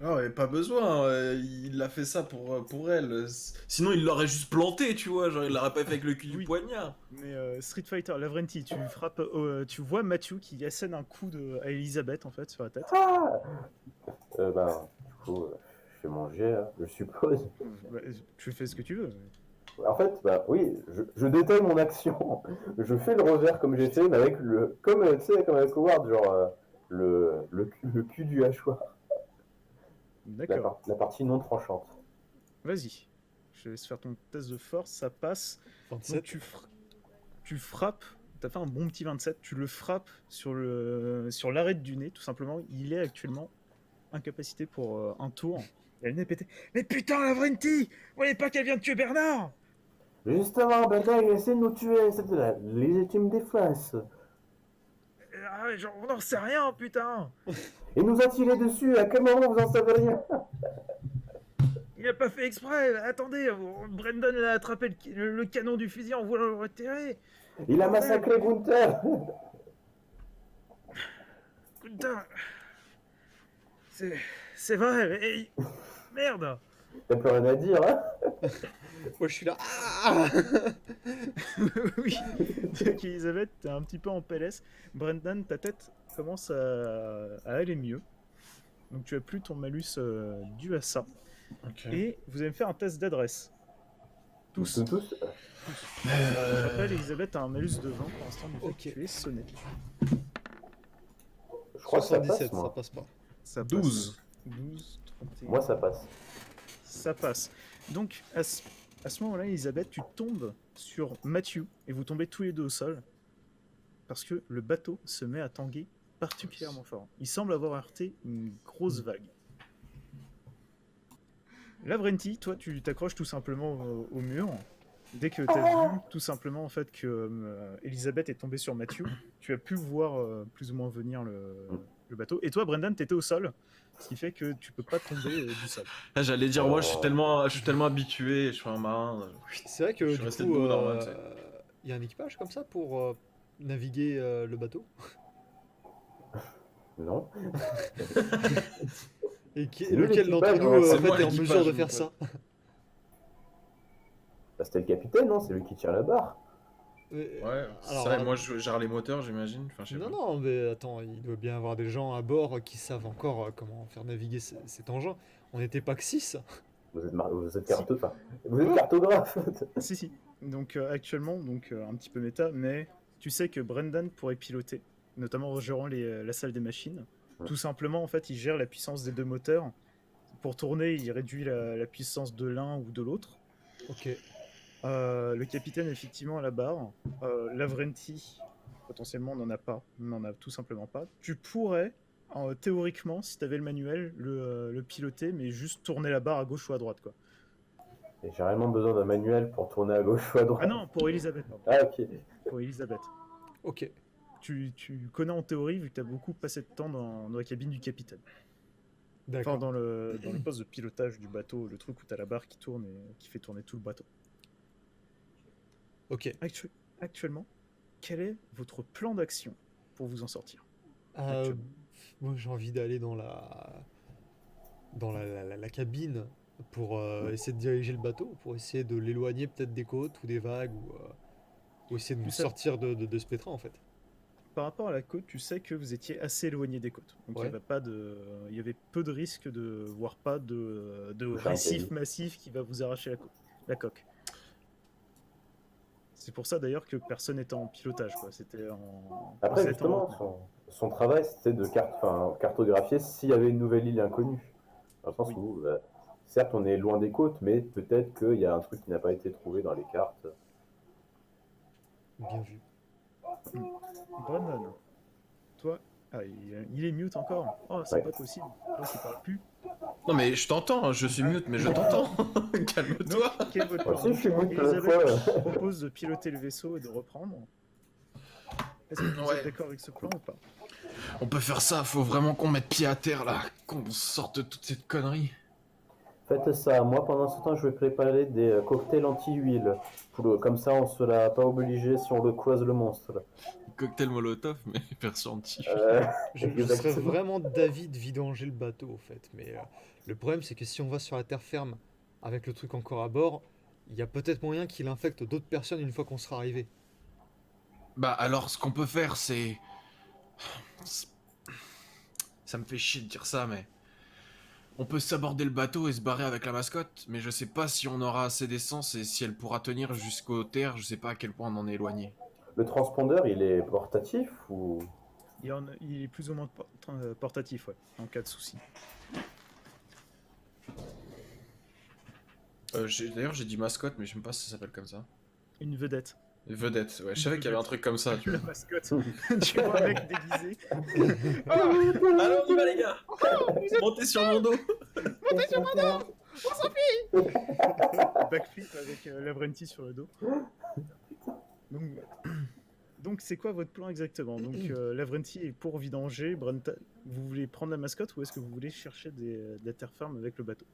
non mais pas besoin, il a fait ça pour elle. Sinon il l'aurait juste planté, tu vois, genre il l'aurait pas fait avec le cul du Oui. poignard. Mais Street Fighter, Lavrenti, tu frappes, tu vois Matthew qui assène un coup à Elisabeth en fait sur la tête. Du coup, je fais mon jet, hein, je suppose. Bah, tu fais ce que tu veux. En fait, oui, je détaille mon action. Je fais le revers comme j'ai fait, mais avec comme tu sais, comme avec Howard, genre le cul du hachoir. D'accord. La partie non tranchante. Vas-y. Je te laisse faire ton test de force, ça passe. 27. Donc tu frappes, t'as fait un bon petit 27, tu le frappes sur l'arête du nez, tout simplement. Il est actuellement incapacité pour un tour. Il a le nez pété. Mais putain, Lavrenti, vous voyez pas qu'elle vient de tuer Bernard? Justement, ben là, il essaie de nous tuer, c'est de la légitime défense. Ah, mais genre, on n'en sait rien, putain. Il nous a tiré dessus, à quel moment vous en savez rien? Il a pas fait exprès. Attendez, Brendan a attrapé le canon du fusil en voulant le retirer. Il a massacré Gunther. Putain. C'est vrai, mais... Merde. T'as plus rien à dire, hein? Moi je suis là. Ah Oui. Donc Elisabeth, t'es un petit peu en PLS. Brendan, ta tête commence à aller mieux. Donc tu as plus ton malus dû à ça. Ok. Et vous allez me faire un test d'adresse. Tous. Tous. Je rappelle, Elisabeth a un malus de 20 pour l'instant, du fait Ok. que tu es sonné. Je crois que ça 77, passe, ça moi. passe pas. Ça passe. 12. 12, 31. Moi, ça passe. Ça passe. Donc, à ce moment-là, Elisabeth, tu tombes sur Matthew et vous tombez tous les deux au sol parce que le bateau se met à tanguer particulièrement fort. Il semble avoir heurté une grosse vague. Lavrenti, toi, tu t'accroches tout simplement au mur. Dès que tu as vu tout simplement en fait que Elisabeth est tombée sur Matthew, tu as pu voir plus ou moins venir le bateau. Et toi, Brendan, t'étais au sol, ce qui fait que tu peux pas tomber du sol. Là, j'allais dire, moi je suis tellement habitué, je suis un marin. C'est vrai que Je suis du resté coup, debout, normal, tu sais. il y a un équipage comme ça pour naviguer le bateau. Non. Et C'est lequel lui d'entre l'équipage, nous hein, en c'est fait, moi est en l'équipage, mesure de mon faire pote. ça? C'était le capitaine, non? C'est lui qui tient la barre. Ouais, Alors, ça, et moi je gère les moteurs, j'imagine. Enfin, je sais non, pas. non, mais attends, il doit bien y avoir des gens à bord qui savent encore comment faire naviguer cet engin. On n'était pas que 6. Vous êtes cartographe. Si, si. Donc actuellement, un petit peu méta, mais tu sais que Brendan pourrait piloter, notamment en gérant la salle des machines. Ouais. Tout simplement, en fait, il gère la puissance des deux moteurs. Pour tourner, il réduit la puissance de l'un ou de l'autre. Ok. Le capitaine, effectivement, à la barre. Lavrenti, potentiellement, n'en a pas. N'en a tout simplement pas. Tu pourrais, théoriquement, si tu avais le manuel, le piloter, mais juste tourner la barre à gauche ou à droite, quoi. Et j'ai réellement besoin d'un manuel pour tourner à gauche ou à droite. Ah non, pour Elisabeth, pardon. Ah, ok. Pour Elisabeth. Ok. Tu connais en théorie, vu que tu as beaucoup passé de temps dans la cabine du capitaine. Enfin, D'accord. dans le poste de pilotage du bateau, le truc où tu as la barre qui tourne et qui fait tourner tout le bateau. Ok. Actuellement, quel est votre plan d'action pour vous en sortir Euh, moi j'ai envie d'aller dans la cabine pour essayer de diriger le bateau, pour essayer de l'éloigner peut-être des côtes ou des vagues ou essayer de nous Tu sais, sortir de ce pétrin en fait. par rapport à la côte, tu sais que vous étiez assez éloigné des côtes. Donc Ouais. il y avait peu de risques de voir pas de faire un récif caillou. massif qui va vous arracher la coque. C'est pour ça d'ailleurs que personne n'était en pilotage, quoi. Après, Vous êtes en justement, retenue. son travail, c'était de cartographier s'il y avait une nouvelle île inconnue. Dans le sens Oui. où, certes, on est loin des côtes, mais peut-être qu'il y a un truc qui n'a pas été trouvé dans les cartes. Bien vu. Brandon, toi, il est mute encore. Oh, c'est Ouais. pas possible. Toi qui parles plus. Non, mais je t'entends, hein, je suis mute, mais je t'entends. Calme-toi. Quel est votre Moi plan? aussi, je suis mute plein de Elisabeth fois. propose de piloter le vaisseau et de reprendre. Est-ce que vous Ouais. êtes d'accord avec ce plan ou pas? On peut faire ça, faut vraiment qu'on mette pied à terre là, qu'on sorte de toute cette connerie. Faites ça. Moi, pendant ce temps, je vais préparer des cocktails anti-huile. Comme ça, on ne sera pas obligé si on le croise le monstre. Cocktail Molotov, mais version anti. Je serais Exactement. vraiment d'avis de vidanger le bateau, au fait. Mais le problème, c'est que si on va sur la terre ferme avec le truc encore à bord, il y a peut-être moyen qu'il infecte d'autres personnes une fois qu'on sera arrivé. Bah alors, ce qu'on peut faire, c'est... Ça me fait chier de dire ça, mais... On peut s'aborder le bateau et se barrer avec la mascotte, mais je sais pas si on aura assez d'essence et si elle pourra tenir jusqu'aux terres, je sais pas à quel point on en est éloigné. Le transpondeur, il est portatif ou... Il est plus ou moins portatif, ouais, en cas de souci. D'ailleurs, j'ai dit mascotte, mais je sais même pas si ça s'appelle comme ça. Une vedette. Vedette, ouais, je savais qu'il y avait un truc comme ça, tu La vois. mascotte. Tu vois un mec déguisé. Allez, on y va les gars. Montez sur mon dos. Backflip avec Lavrenti sur le dos. Donc, donc c'est quoi votre plan exactement? Donc Lavrenti est pour vidanger. Vous voulez prendre la mascotte ou est-ce que vous voulez chercher de la terre ferme avec le bateau?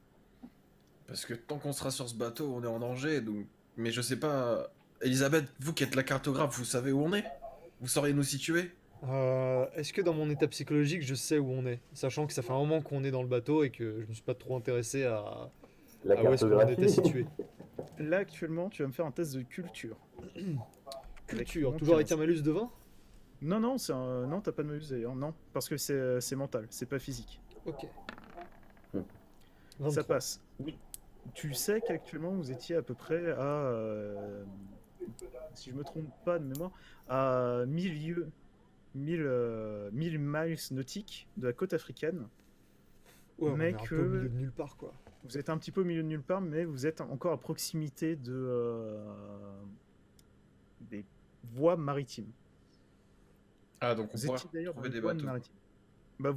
Parce que tant qu'on sera sur ce bateau, on est en danger, donc... Mais je sais pas... Elisabeth, vous qui êtes la cartographe, vous savez où on est? Vous sauriez nous situer? Est-ce que dans mon état psychologique, je sais où on est? Sachant que ça fait un moment qu'on est dans le bateau et que je me suis pas trop intéressé La à où est-ce qu'on était cartographie. situé. Là actuellement, tu vas me faire un test de culture. Culture, Avec toujours mon avec un 15. malus de 20? Non, non, non, t'as pas de malus d'ailleurs. Non, parce que c'est mental, c'est pas physique. Ok. Hmm. 23. Ça passe. Oui. Tu sais qu'actuellement vous étiez à peu près à, si je me trompe pas de mémoire, à 1000 miles nautiques de la côte africaine. Ouais, on mais est un peu au que milieu de nulle part, quoi. vous êtes un petit peu au milieu de nulle part, mais vous êtes encore à proximité des voies maritimes. Ah, donc on Vous pourra étiez d'ailleurs dans trouver les des voies bateaux. maritimes. Bah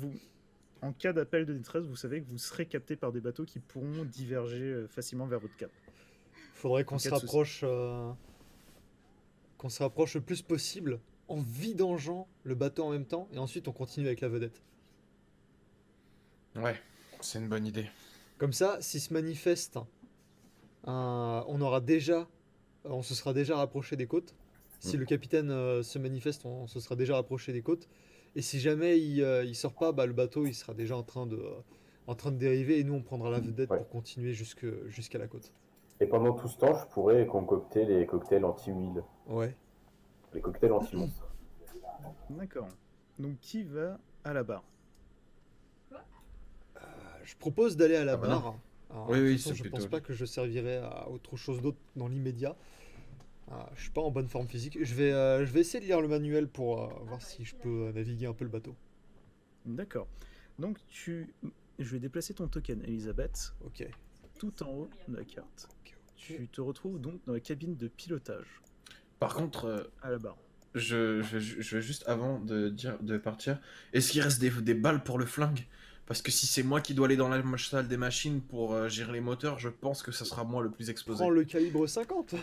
en cas d'appel de détresse, vous savez que vous serez capté par des bateaux qui pourront diverger facilement vers votre cap. Faudrait qu'on En se cas de souci. rapproche, qu'on se rapproche le plus possible en vidangeant le bateau en même temps et ensuite on continue avec la vedette. Ouais, c'est une bonne idée. Comme ça, s'il se manifeste, on se sera déjà rapproché des côtes. Si le capitaine se manifeste, on se sera déjà rapproché des côtes. Et si jamais il sort pas, bah, le bateau il sera déjà en train de dériver et nous on prendra la vedette Ouais. pour continuer jusqu'à la côte. Et pendant tout ce temps, je pourrais concocter les cocktails anti-huile. Ouais. Les cocktails anti-monstres. D'accord. Donc qui va à la barre? Je propose d'aller à la Ah bah barre. Alors, Oui, de oui, toute façon, c'est je plutôt pense pas que je servirai à autre chose d'autre dans l'immédiat. Je suis pas en bonne forme physique. Je vais essayer de lire le manuel pour voir si je peux naviguer un peu le bateau. D'accord. Donc je vais déplacer ton token, Elisabeth, Ok. tout en haut de la carte. Ok. Tu te retrouves donc dans la cabine de pilotage, Par contre, à la barre. je vais juste avant de partir, est-ce qu'il reste des balles pour le flingue? Parce que si c'est moi qui dois aller dans la salle des machines pour gérer les moteurs, je pense que ça sera moi le plus exposé. Prends le calibre 50.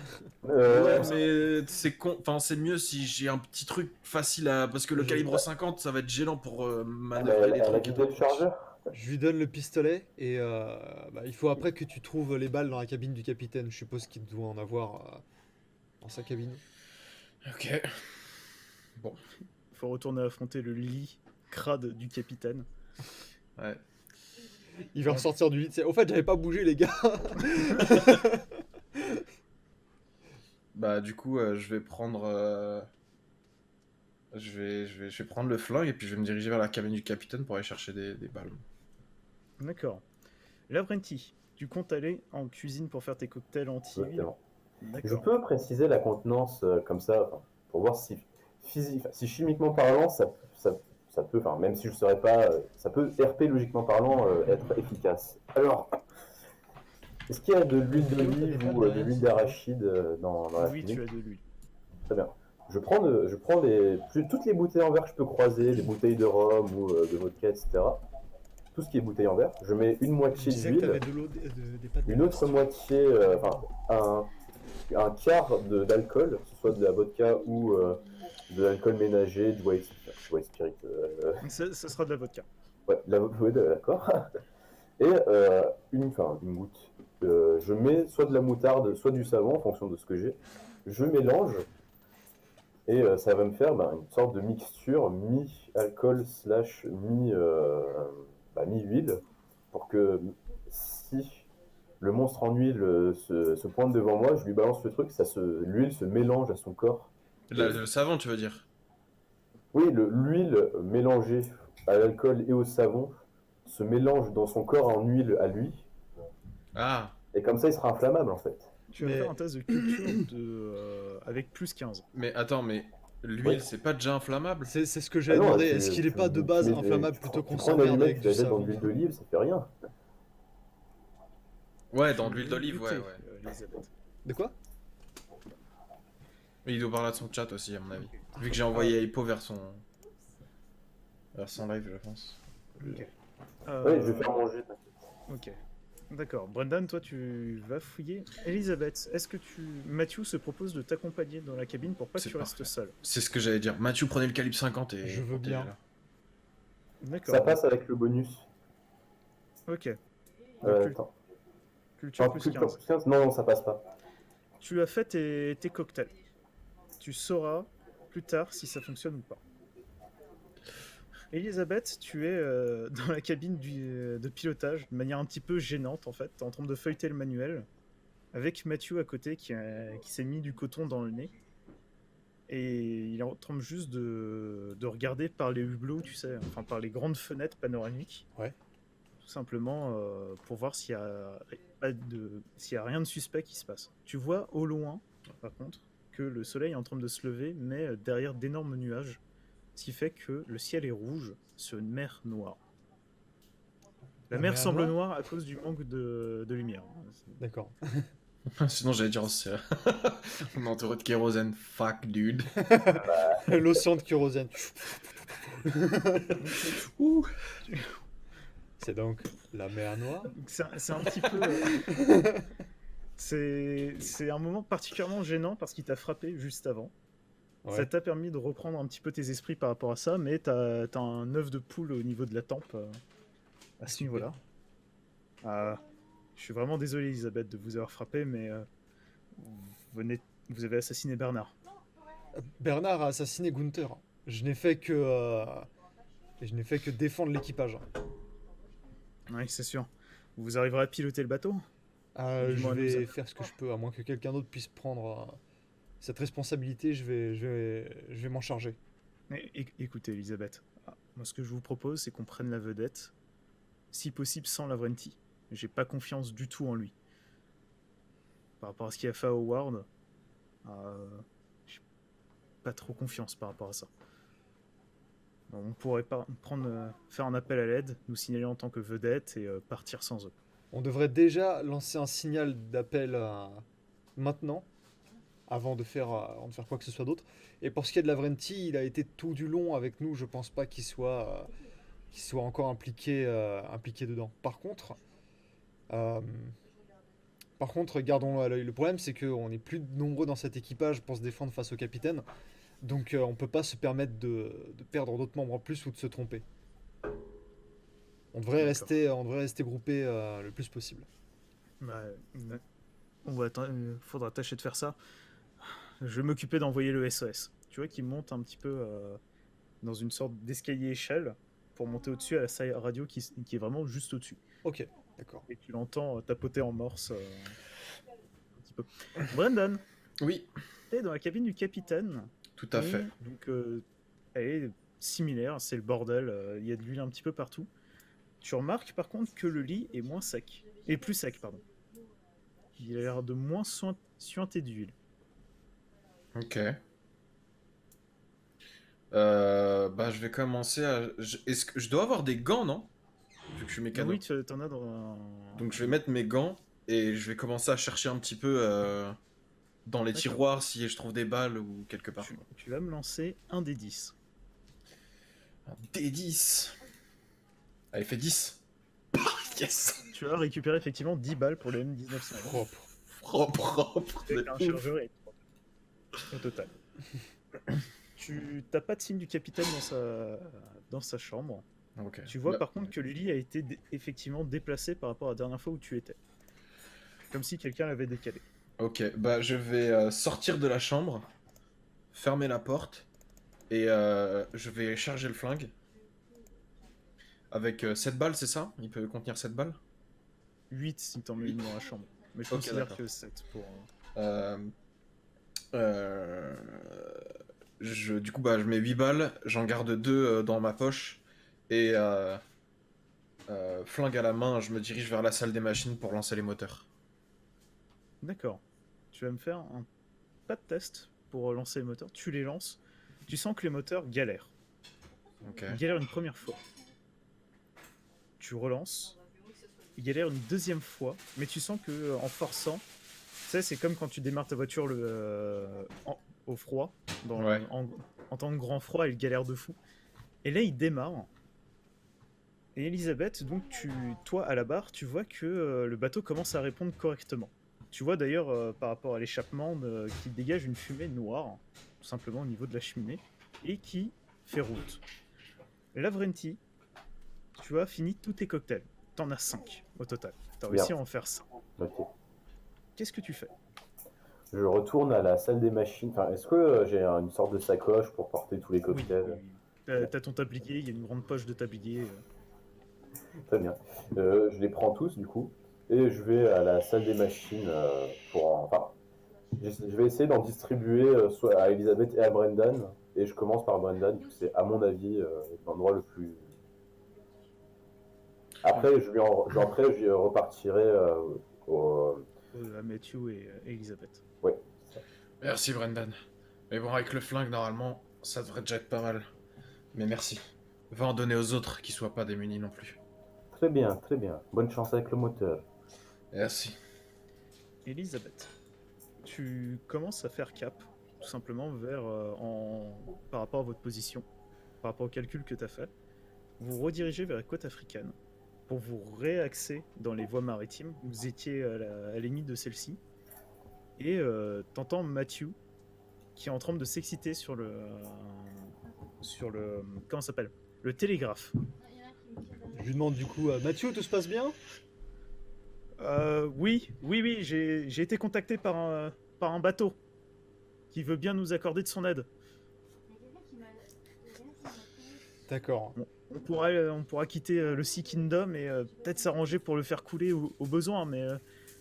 Ouais, mais c'est enfin, c'est mieux si j'ai un petit truc facile à... Parce que le Je- calibre 50, ça va être gênant pour Elle manœuvrer les a trucs. et guidé le tout. chargeur. Je lui donne le pistolet et bah, il faut après que tu trouves les balles dans la cabine du capitaine. Je suppose qu'il doit en avoir dans sa cabine. Ok. Bon. Il faut retourner affronter le lit crade du capitaine. Ouais. Il va ressortir du lit. Au fait, j'avais pas bougé, les gars. Bah, du coup, je vais prendre. Je vais prendre le flingue et puis je vais me diriger vers la cabine du capitaine pour aller chercher des balles. D'accord. Lavrenti, tu comptes aller en cuisine pour faire tes cocktails anti-huile. Exactement. Je D'accord. peux préciser la contenance comme ça, enfin, pour voir si, si chimiquement parlant, ça peut, enfin, même si je ne saurais pas, ça peut RP logiquement parlant être efficace. Alors, est-ce qu'il y a de l'huile d'olive ou de l'huile d'arachide dans la Oui, cuisine? tu as de l'huile. Très bien. Je prends toutes les bouteilles en verre que je peux croiser, des bouteilles de rhum ou de vodka, etc. Tout ce qui est bouteille en verre. Je mets une Je moitié disais que d'huile, t'avais de l'eau, des pâtes de une autre maïs. moitié, un quart d'alcool, que ce soit de la vodka ou de l'alcool ménager, du white spirit. Ça sera de la vodka. Ouais, ouais, d'accord. Et une goutte. Je mets soit de la moutarde, soit du savon en fonction de ce que j'ai. Je mélange et ça va me faire une sorte de mixture mi-alcool slash mi-huile pour que si le monstre en huile se pointe devant moi, je lui balance le truc, l'huile se mélange à son corps. Le savon, tu veux dire? Oui, l'huile mélangée à l'alcool et au savon se mélange dans son corps en huile à lui, Ah, et comme ça il sera inflammable en fait. Tu vas Mais- faire un test de culture avec plus 15. mais attends, mais l'huile, Oui. c'est pas déjà inflammable? C'est ce que Ah j'avais non, demandé. Est-ce qu'il est pas de base inflammable tu plutôt prends une consommé allumette, avec tu la du jettes dans savon? de l'huile d'olive, ça fait rien. Ouais, dans de l'huile d'olive, ouais, ouais. Elisabeth. De quoi? Mais il doit parler de son chat aussi, à mon avis. Vu que j'ai envoyé Hippo vers son live, je pense. Ok. Oui, je vais faire manger. Ok. D'accord. Brendan, toi, tu vas fouiller. Elisabeth, est-ce que Mathieu se propose de t'accompagner dans la cabine pour pas que C'est tu restes parfait. seul. C'est ce que j'allais dire. Mathieu, prenez le calibre 50 et... Je veux bien. protégez-la. D'accord. Ça passe avec le bonus. Ok. Donc, Attends. culture Non, plus culture 15. plus 15. Non, ça passe pas. Tu as fait tes cocktails. Tu sauras plus tard si ça fonctionne ou pas. Elisabeth, tu es dans la cabine de pilotage de manière un petit peu gênante en fait. Tu es en train de feuilleter le manuel avec Mathieu à côté qui s'est mis du coton dans le nez. Et il est en train juste de regarder par les hublots, tu sais, enfin par les grandes fenêtres panoramiques. Ouais. Tout simplement pour voir s'il y a rien de suspect qui se passe. Tu vois au loin, par contre, que le soleil est en train de se lever, mais derrière d'énormes nuages, ce qui fait que le ciel est rouge sur une mer noire. La mer semble noire à cause du manque de lumière. D'accord. Sinon, j'allais dire, on est entouré de kérosène. Fuck, dude. L'océan de kérosène. Ouh. C'est donc la mer Noire. C'est un petit peu... c'est un moment particulièrement gênant parce qu'il t'a frappé juste avant. Ouais. Ça t'a permis de reprendre un petit peu tes esprits par rapport à ça, mais t'as un œuf de poule au niveau de la tempe à ce niveau-là. Je suis vraiment désolé, Elisabeth, de vous avoir frappé, mais vous avez assassiné Bernard. Bernard a assassiné Gunther. Je n'ai fait que défendre l'équipage. Oui, c'est sûr. Vous arriverez à piloter le bateau? Je Dis-moi, vais Louisa. faire ce que je peux, à moins que quelqu'un d'autre puisse prendre cette responsabilité. Je vais m'en charger. Écoutez, Elisabeth, moi ce que je vous propose, c'est qu'on prenne la vedette, si possible sans Lavrenti. J'ai pas confiance du tout en lui. Par rapport à ce qu'il a fait à Howard, j'ai pas trop confiance par rapport à ça. On pourrait pas faire un appel à l'aide, nous signaler en tant que vedette et partir sans eux. On devrait déjà lancer un signal d'appel maintenant, avant de faire quoi que ce soit d'autre. Et pour ce qui est de Lavrenti, il a été tout du long avec nous. Je pense pas qu'il soit encore impliqué dedans. Par contre, gardons-le à l'œil. Le problème, c'est qu'on est plus nombreux dans cet équipage pour se défendre face au capitaine. Donc on peut pas se permettre de perdre d'autres membres en plus ou de se tromper. On devrait rester groupés le plus possible. Faudra tâcher de faire ça. Je vais m'occuper d'envoyer le SOS. Tu vois qu'il monte un petit peu dans une sorte d'escalier échelle pour monter au-dessus à la salle radio qui est vraiment juste au-dessus. Ok, d'accord. Et tu l'entends tapoter en morse un petit peu. Brendan, Oui, t'es dans la cabine du capitaine. tout à Et fait. donc, elle est similaire, c'est le bordel, il y a de l'huile un petit peu partout. Tu remarques par contre que le lit est moins sec. Et plus sec, pardon. Il a l'air de moins suinter d'huile. Ok. Bah, je vais commencer à. Est-ce que je dois avoir des gants, non? Vu que je suis mécano. Oui, t'en as dans. Donc je vais mettre mes gants et je vais commencer à chercher un petit peu dans les D'accord. tiroirs si je trouve des balles ou quelque part. Tu vas me lancer un des 10. Un D10. Allez, fait 10. Yes. Tu vas récupérer effectivement 10 balles pour le M1900. Propre. Propre. Avec un chargeur électrique au total. Tu t'as pas de signe du capitaine dans sa chambre. Ok. Tu vois Bah, par contre que le lit a été effectivement déplacé par rapport à la dernière fois où tu étais. Comme si quelqu'un l'avait décalé. Ok, bah je vais sortir de la chambre, fermer la porte et je vais charger le flingue. Avec 7 balles, c'est ça? Il peut contenir 7 balles? 8 si t'en mets une dans la chambre. Mais je Ok, considère d'accord. que 7 pour. Euh, du coup, bah, je mets 8 balles, j'en garde 2 dans ma poche et flingue à la main, je me dirige vers la salle des machines pour lancer les moteurs. D'accord. Tu vas me faire pas de test pour lancer les moteurs. Tu les lances. Tu sens que les moteurs galèrent. Ok. Ils galèrent une première fois. Tu relances. Ils galèrent une deuxième fois. Mais tu sens que en forçant, tu sais, c'est comme quand tu démarres ta voiture au froid. Ouais. En temps de grand froid, elle galère de fou. Et là, il démarre. Et Elisabeth, donc toi à la barre, tu vois que le bateau commence à répondre correctement. Tu vois d'ailleurs par rapport à l'échappement qu'il dégage une fumée noire, tout simplement au niveau de la cheminée, et qui fait route. Lavrenti, tu as fini tous tes cocktails. T'en as 5 au total. T'as réussi à en faire 5. Ok. Qu'est-ce que tu fais? Je retourne à la salle des machines. Enfin, est-ce que j'ai une sorte de sacoche pour porter tous les cocktails? T'as ton tablier, il y a une grande poche de tablier. Très bien. Je les prends tous du coup et je vais à la salle des machines enfin, je vais essayer d'en distribuer soit à Elisabeth et à Brendan. Et je commence par Brendan, parce que c'est à mon avis l'endroit le plus. Après, après, je repartirai au. À Matthew et Elisabeth. Ouais. Merci Brendan. Mais bon, avec le flingue, normalement, ça devrait déjà être pas mal. Mais merci. Va en donner aux autres qui soient pas démunis non plus. Très bien, très bien. Bonne chance avec le moteur. Merci. Elisabeth, tu commences à faire cap, tout simplement, par rapport à votre position, par rapport au calcul que tu as fait. Vous redirigez vers la côte africaine pour vous réaxer dans les voies maritimes. Vous étiez à la limite de celle-ci. Et t'entends Matthew qui est en train de s'exciter sur le. Comment ça s'appelle? Le télégraphe. Je lui demande du coup, Mathieu, tout se passe bien? Oui, j'ai été contacté par un bateau qui veut bien nous accorder de son aide. D'accord. On pourra quitter le Sea Kingdom et peut-être s'arranger pour le faire couler au besoin, mais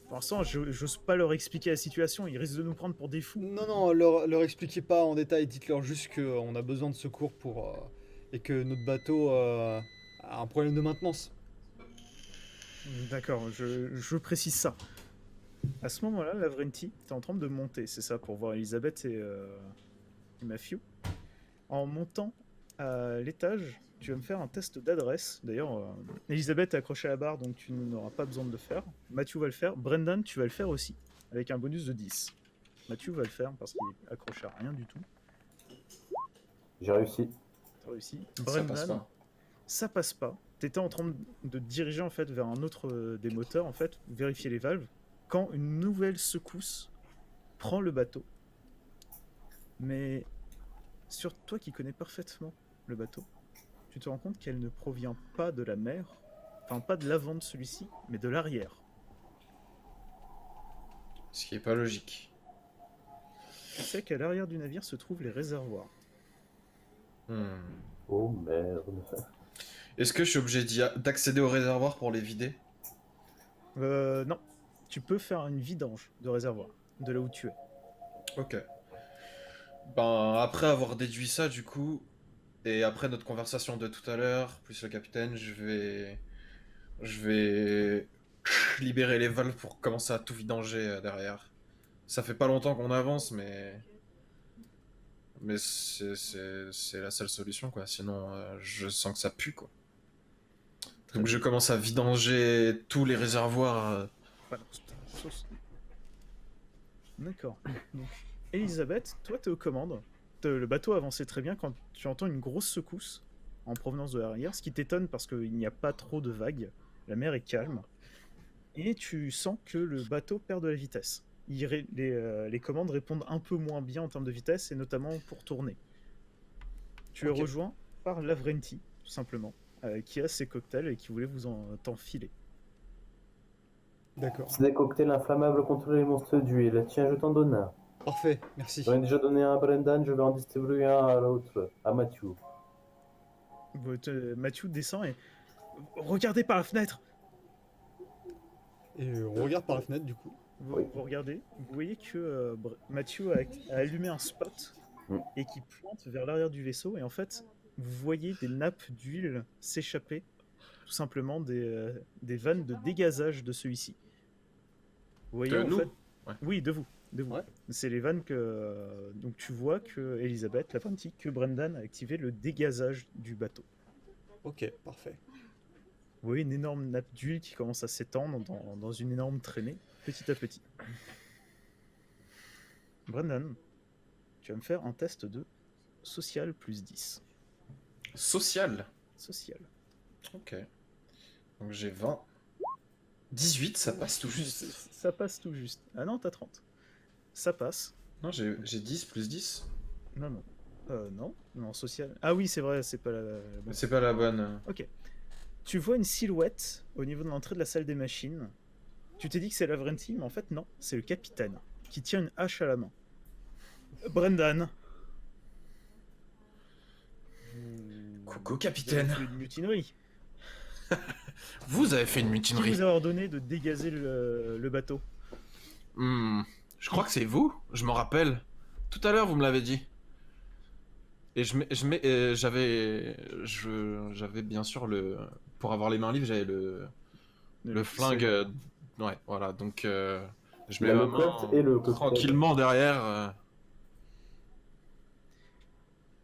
pour l'instant, j'ose pas leur expliquer la situation, ils risquent de nous prendre pour des fous. Non, non, leur expliquez pas en détail, dites-leur juste qu'on a besoin de secours et que notre bateau a un problème de maintenance. D'accord, je précise ça. À ce moment-là, Lavrenti, t'es en train de monter, c'est ça, pour voir Elisabeth et Matthew. En montant à l'étage, tu vas me faire un test d'adresse. D'ailleurs, Elisabeth est accrochée à la barre, donc tu n'auras pas besoin de le faire. Matthew va le faire. Brendan, tu vas le faire aussi, avec un bonus de 10. Matthew va le faire parce qu'il est accroché à rien du tout. J'ai réussi. T'as réussi. Ça Brendan, passe pas. ça passe pas. T'étais en train de te diriger en fait vers un autre des moteurs, en fait, vérifier les valves, quand une nouvelle secousse prend le bateau. Mais sur toi qui connais parfaitement le bateau, tu te rends compte qu'elle ne provient pas de la mer, enfin pas de l'avant de celui-ci, mais de l'arrière. Ce qui est pas logique. Tu sais qu'à l'arrière du navire se trouvent les réservoirs. Hmm. Oh merde. Est-ce que je suis obligé d'accéder au réservoir pour les vider? Non. Tu peux faire une vidange de réservoir, de là où tu es. Ok. Ben, après avoir déduit ça, du coup, et après notre conversation de tout à l'heure, plus le capitaine, je vais libérer les valves pour commencer à tout vidanger derrière. Ça fait pas longtemps qu'on avance, mais c'est la seule solution, quoi. Sinon, je sens que ça pue, quoi. Donc je commence à vidanger tous les réservoirs. Balance ta sauce. D'accord. Donc, Elisabeth, toi, t'es aux commandes. Le bateau avançait très bien quand tu entends une grosse secousse en provenance de l'arrière, ce qui t'étonne parce qu'il n'y a pas trop de vagues. La mer est calme. Et tu sens que le bateau perd de la vitesse. Les commandes répondent un peu moins bien en termes de vitesse, et notamment pour tourner. Tu es Ok. rejoint par Lavrenti, tout simplement, qui a ses cocktails et qui voulait t'enfiler. D'accord. C'est des cocktails inflammables contre les monstres d'huile. Tiens, je t'en donne un. Parfait, merci. J'en ai déjà donné un à Brendan, je vais en distribuer un à l'autre, à Matthew. Mathieu descend et... Regardez par la fenêtre. Et on regarde par la fenêtre du coup. Vous regardez, vous voyez que Mathieu a allumé un spot Mm. et qui pointe vers l'arrière du vaisseau, et en fait, vous voyez des nappes d'huile s'échapper, tout simplement des vannes de dégazage de celui-ci. Vous voyez, De en nous? fait, Ouais. oui, de vous. Ouais. C'est les vannes que... donc tu vois que Elisabeth, Lavrenti, que Brendan a activé le dégazage du bateau. Ok, parfait. Vous voyez une énorme nappe d'huile qui commence à s'étendre dans une énorme traînée, petit à petit. Brendan, tu vas me faire un test de social plus 10. Social. Social. Ok. Donc j'ai 20. 18, ça passe tout juste. Ça passe tout juste. Ah non, t'as 30. Ça passe. Non, j'ai 10 plus 10. Non, non. Non, social. Ah oui, c'est vrai, c'est pas la bonne. C'est pas la bonne. Ok. Tu vois une silhouette au niveau de l'entrée de la salle des machines. Tu t'es dit que c'est Lavrenti, mais en fait, non. C'est le capitaine qui tient une hache à la main. Brendan. Coucou, Vous capitaine. avez fait une mutinerie. Vous avez fait une Qui mutinerie. vous a ordonné de dégazer le bateau? Je crois que c'est vous, je m'en rappelle. Tout à l'heure, vous me l'avez dit. Et j'avais bien sûr pour avoir les mains libres, j'avais le flingue. Ouais, voilà. Donc, je Il mets a ma le main colt et le cocktail. tranquillement derrière.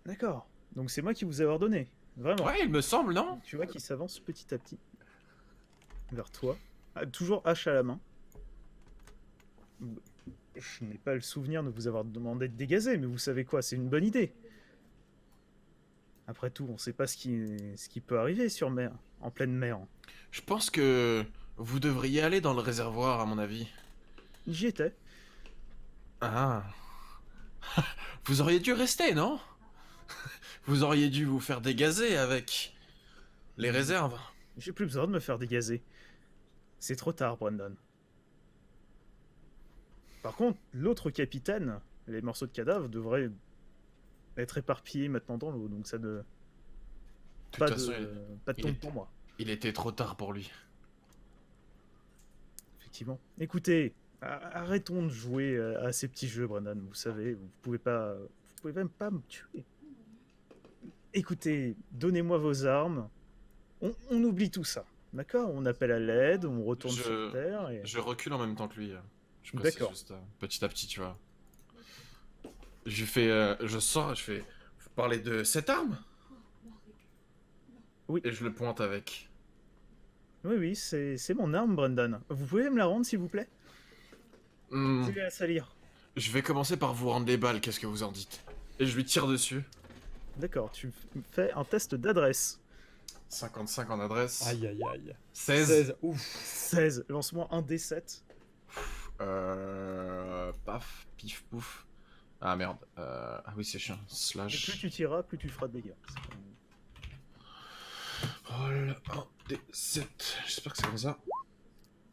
D'accord. Donc c'est moi qui vous ai ordonné. Vraiment. Ouais, il me semble, non? Tu vois qu'il s'avance petit à petit vers toi. Ah, toujours hache à la main. Je n'ai pas le souvenir de vous avoir demandé de dégazer, mais vous savez quoi, c'est une bonne idée. Après tout, on ne sait pas ce qui peut arriver sur mer, en pleine mer. Je pense que vous devriez aller dans le réservoir, à mon avis. J'y étais. Ah. Vous auriez dû rester, non? Vous auriez dû vous faire dégazer avec les réserves. J'ai plus besoin de me faire dégazer. C'est trop tard, Brandon. Par contre, l'autre capitaine, les morceaux de cadavre devraient être éparpillés maintenant dans l'eau, donc ça ne... De toute Pas façon, de il tombe était- pour moi. il était trop tard pour lui. Effectivement. Écoutez, arrêtons de jouer à ces petits jeux, Brandon. Vous savez, vous pouvez même pas me tuer. Écoutez, donnez-moi vos armes. On oublie tout ça, d'accord? On appelle à l'aide, on retourne sur terre et... Je recule en même temps que lui. Je précise D'accord. juste, petit à petit, tu vois. Je fais, je sors, je fais. Vous parlez de cette arme? Oui. Et je le pointe avec. Oui, c'est mon arme, Brandon. Vous pouvez me la rendre, s'il vous plaît? Hmm, Vous allez la salir. je vais commencer par vous rendre des balles. Qu'est-ce que vous en dites? Et je lui tire dessus. D'accord, tu fais un test d'adresse. 55 en adresse. Aïe aïe aïe. 16. 16. Ouf. 16. Lance-moi un D7. Paf, pif, pouf. Ah merde. Ah oui, c'est chiant. Et plus Slash. tu tireras, plus tu feras de dégâts. Roll 1 des 7. J'espère que c'est comme ça.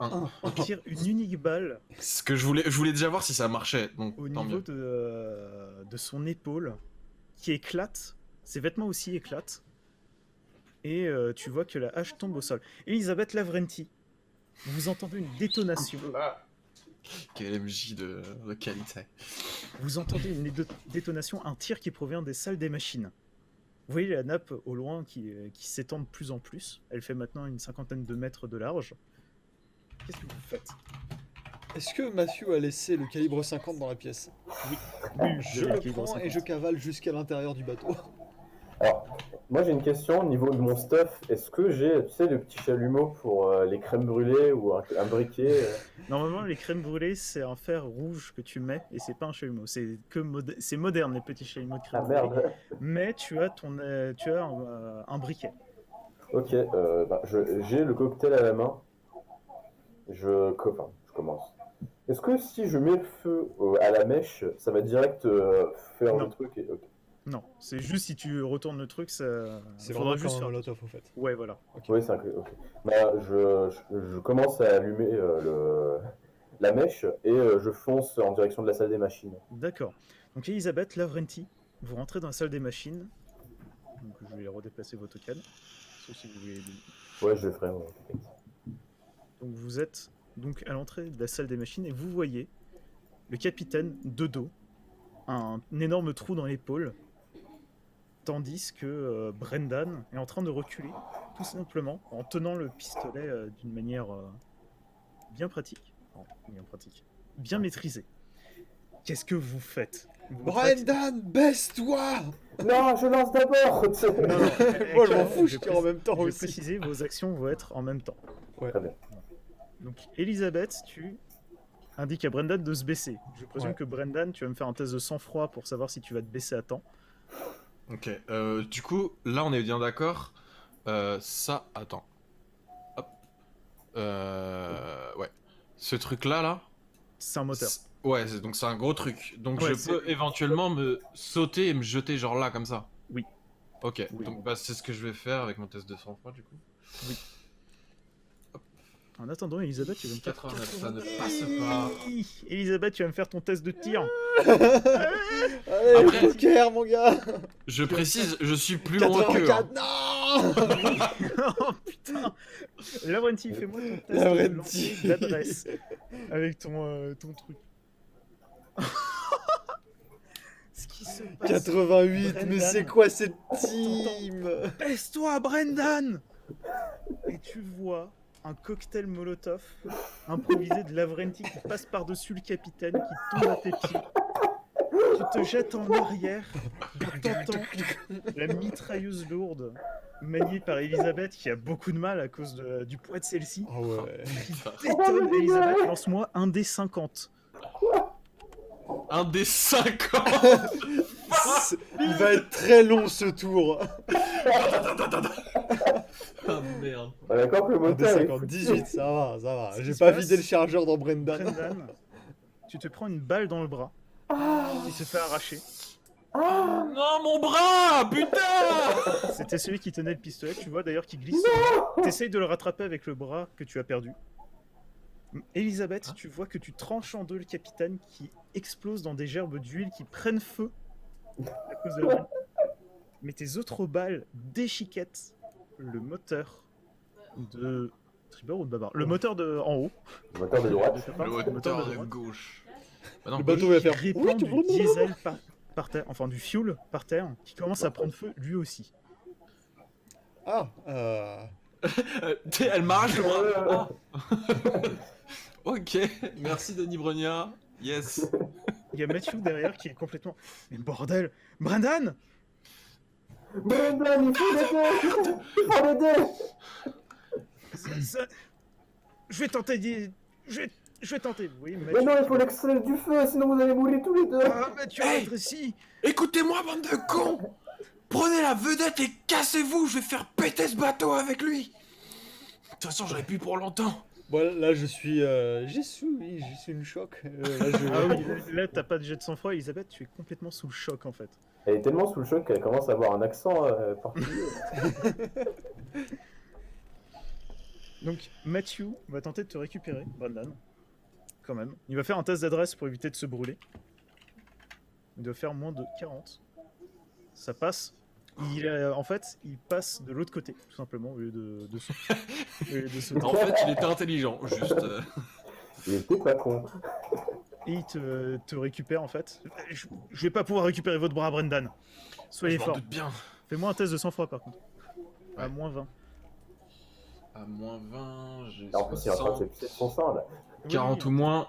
1. On tire une unique balle Ce que je voulais déjà voir si ça marchait. Donc au tant niveau mieux. de son épaule qui éclate Ses vêtements aussi éclatent. Et tu vois que la hache tombe au sol. Elisabeth Lavrenti, vous entendez une détonation. Quel MJ de qualité. Vous entendez une détonation, un tir qui provient des salles des machines. Vous voyez la nappe au loin qui s'étend de plus en plus. Elle fait maintenant une 50aine de mètres de large. Qu'est-ce que vous faites? Est-ce que Matthew a laissé le calibre 50 dans la pièce? Oui, Je le prends et je cavale jusqu'à l'intérieur du bateau. Alors, moi j'ai une question au niveau de mon stuff. Est-ce que j'ai, tu sais, le petit chalumeau pour les crèmes brûlées ou un briquet Normalement, les crèmes brûlées, c'est un fer rouge que tu mets et c'est pas un chalumeau. C'est moderne les petits chalumeaux de crème Ah brûlée. merde. Mais tu as un briquet. Ok, j'ai le cocktail à la main. Je commence. Est-ce que si je mets le feu à la mèche, ça va direct faire Non. le truc ok. Non, c'est juste si tu retournes le truc, ça. C'est faudra vraiment juste comme un faire. molotov en fait. Ouais, voilà. Oui, c'est un ok. Bah, je commence à allumer la mèche et je fonce en direction de la salle des machines. D'accord. Donc Elisabeth Lavrenti, vous rentrez dans la salle des machines. Donc je vais redéplacer vos tokens. Sauf si vous voulez. Ouais, je le ferai. Ouais. Donc vous êtes donc à l'entrée de la salle des machines et vous voyez le capitaine de dos, un énorme trou dans l'épaule, tandis que Brendan est en train de reculer, tout simplement en tenant le pistolet d'une manière bien pratique. Bien maîtrisée. Qu'est-ce que vous faites? Brendan, baisse-toi! Non, je lance d'abord. Moi je m'en fous, je tire en même temps Je vais aussi. préciser, vos actions vont être en même temps. Très bien. Donc, Elisabeth, tu indiques à Brendan de se baisser. Je présume Ouais. que Brendan, tu vas me faire un test de sang-froid pour savoir si tu vas te baisser à temps. Ok, du coup, là on est bien d'accord. Ça, attends. Hop. Ouais. Ce truc-là, là. C'est un moteur. Ouais, donc c'est un gros truc. Donc Ouais, je c'est- peux éventuellement me sauter et me jeter genre là, comme ça. Oui. Ok, Oui. donc bah, c'est ce que je vais faire avec mon test de sang-froid, du coup. En attendant, Elisabeth, tu vas me faire 89, ça ne passe pas. Elisabeth, tu vas me faire ton test de tir. Allez, Après- poker mon gars! Je précise, je suis plus loin qu'eux. 84, non! Oh putain. Lavrenti, fais-moi ton test de Lavrenti. lancer d'adresse avec ton truc. Ce qui se passe. 88, mais Brendan. c'est quoi cette team? Baisse-toi, Brendan! Et tu vois un cocktail Molotov improvisé de Lavrenti qui passe par-dessus le capitaine, qui tombe à tes pieds. Tu te jettes en arrière et t'entends la mitrailleuse lourde maniée par Elisabeth qui a beaucoup de mal à cause du poids de celle-ci. Ah ouais. Détonne, Elisabeth, lance-moi un des 50. Un des 50. Il va être très long ce tour. Ah merde. On est d'accord que le Un des moteur est 50, 18, ça va, ça va. Ce J'ai qui pas se vidé passe- le chargeur dans Brendan. Brendan, tu te prends une balle dans le bras. Il se fait arracher. Non, mon bras, putain. C'était celui qui tenait le pistolet, tu vois d'ailleurs qui glisse. T'essayes de le rattraper avec le bras que tu as perdu. Elisabeth, tu vois que tu tranches en deux le capitaine qui explose dans des gerbes d'huile qui prennent feu à cause de la balle. Mais tes autres balles déchiquettent le moteur de Tribord ou de Babar. Le moteur de en haut. Le moteur de droite. de ta part, Le le moteur de droite. gauche. Bah non, Le bateau va Et faire. qui répand du diesel par terre, enfin du fuel par terre, qui commence à prendre feu lui aussi. Ah, Elle m'arrache le bras. Ok, merci Denis Brognard. Yes. Il y a Matthew derrière qui est complètement. Mais bordel, Brendan! Brendan, il faut l'aider. Il faut l'aider. Je vais tenter d'y... Je vais tenter, vous voyez, Mais non, il faut l'extraire du feu, sinon vous allez mourir tous les deux. Ah, Mathieu, Hey rentre ici! Écoutez-moi, bande de cons. Prenez la vedette et cassez-vous. Je vais faire péter ce bateau avec lui. De toute façon, j'en ai plus pour longtemps. bon, là je suis. J'ai su une choc. Là, je- Ah oui, là t'as pas de jet de sang-froid, Elisabeth, tu es complètement sous le choc en fait. Elle est tellement sous le choc qu'elle commence à avoir un accent particulier. Donc Matthew va tenter de te récupérer, Brendan. Quand même. Il va faire un test d'adresse pour éviter de se brûler. Il doit faire moins de 40. Ça passe. En fait, il passe de l'autre côté, tout simplement, au lieu de sauter. En fait, il était intelligent, juste. Il était pas con. Et il te récupère, en fait. Je vais pas pouvoir récupérer votre bras, Brendan. Soyez Je m'en fort. doute bien. Fais-moi un test de sang-froid, par contre. À Ouais. moins 20. À moins 20, j'ai Et en plus, il est en train de 60. s'épuiser de son sang, là. 40 ou moins,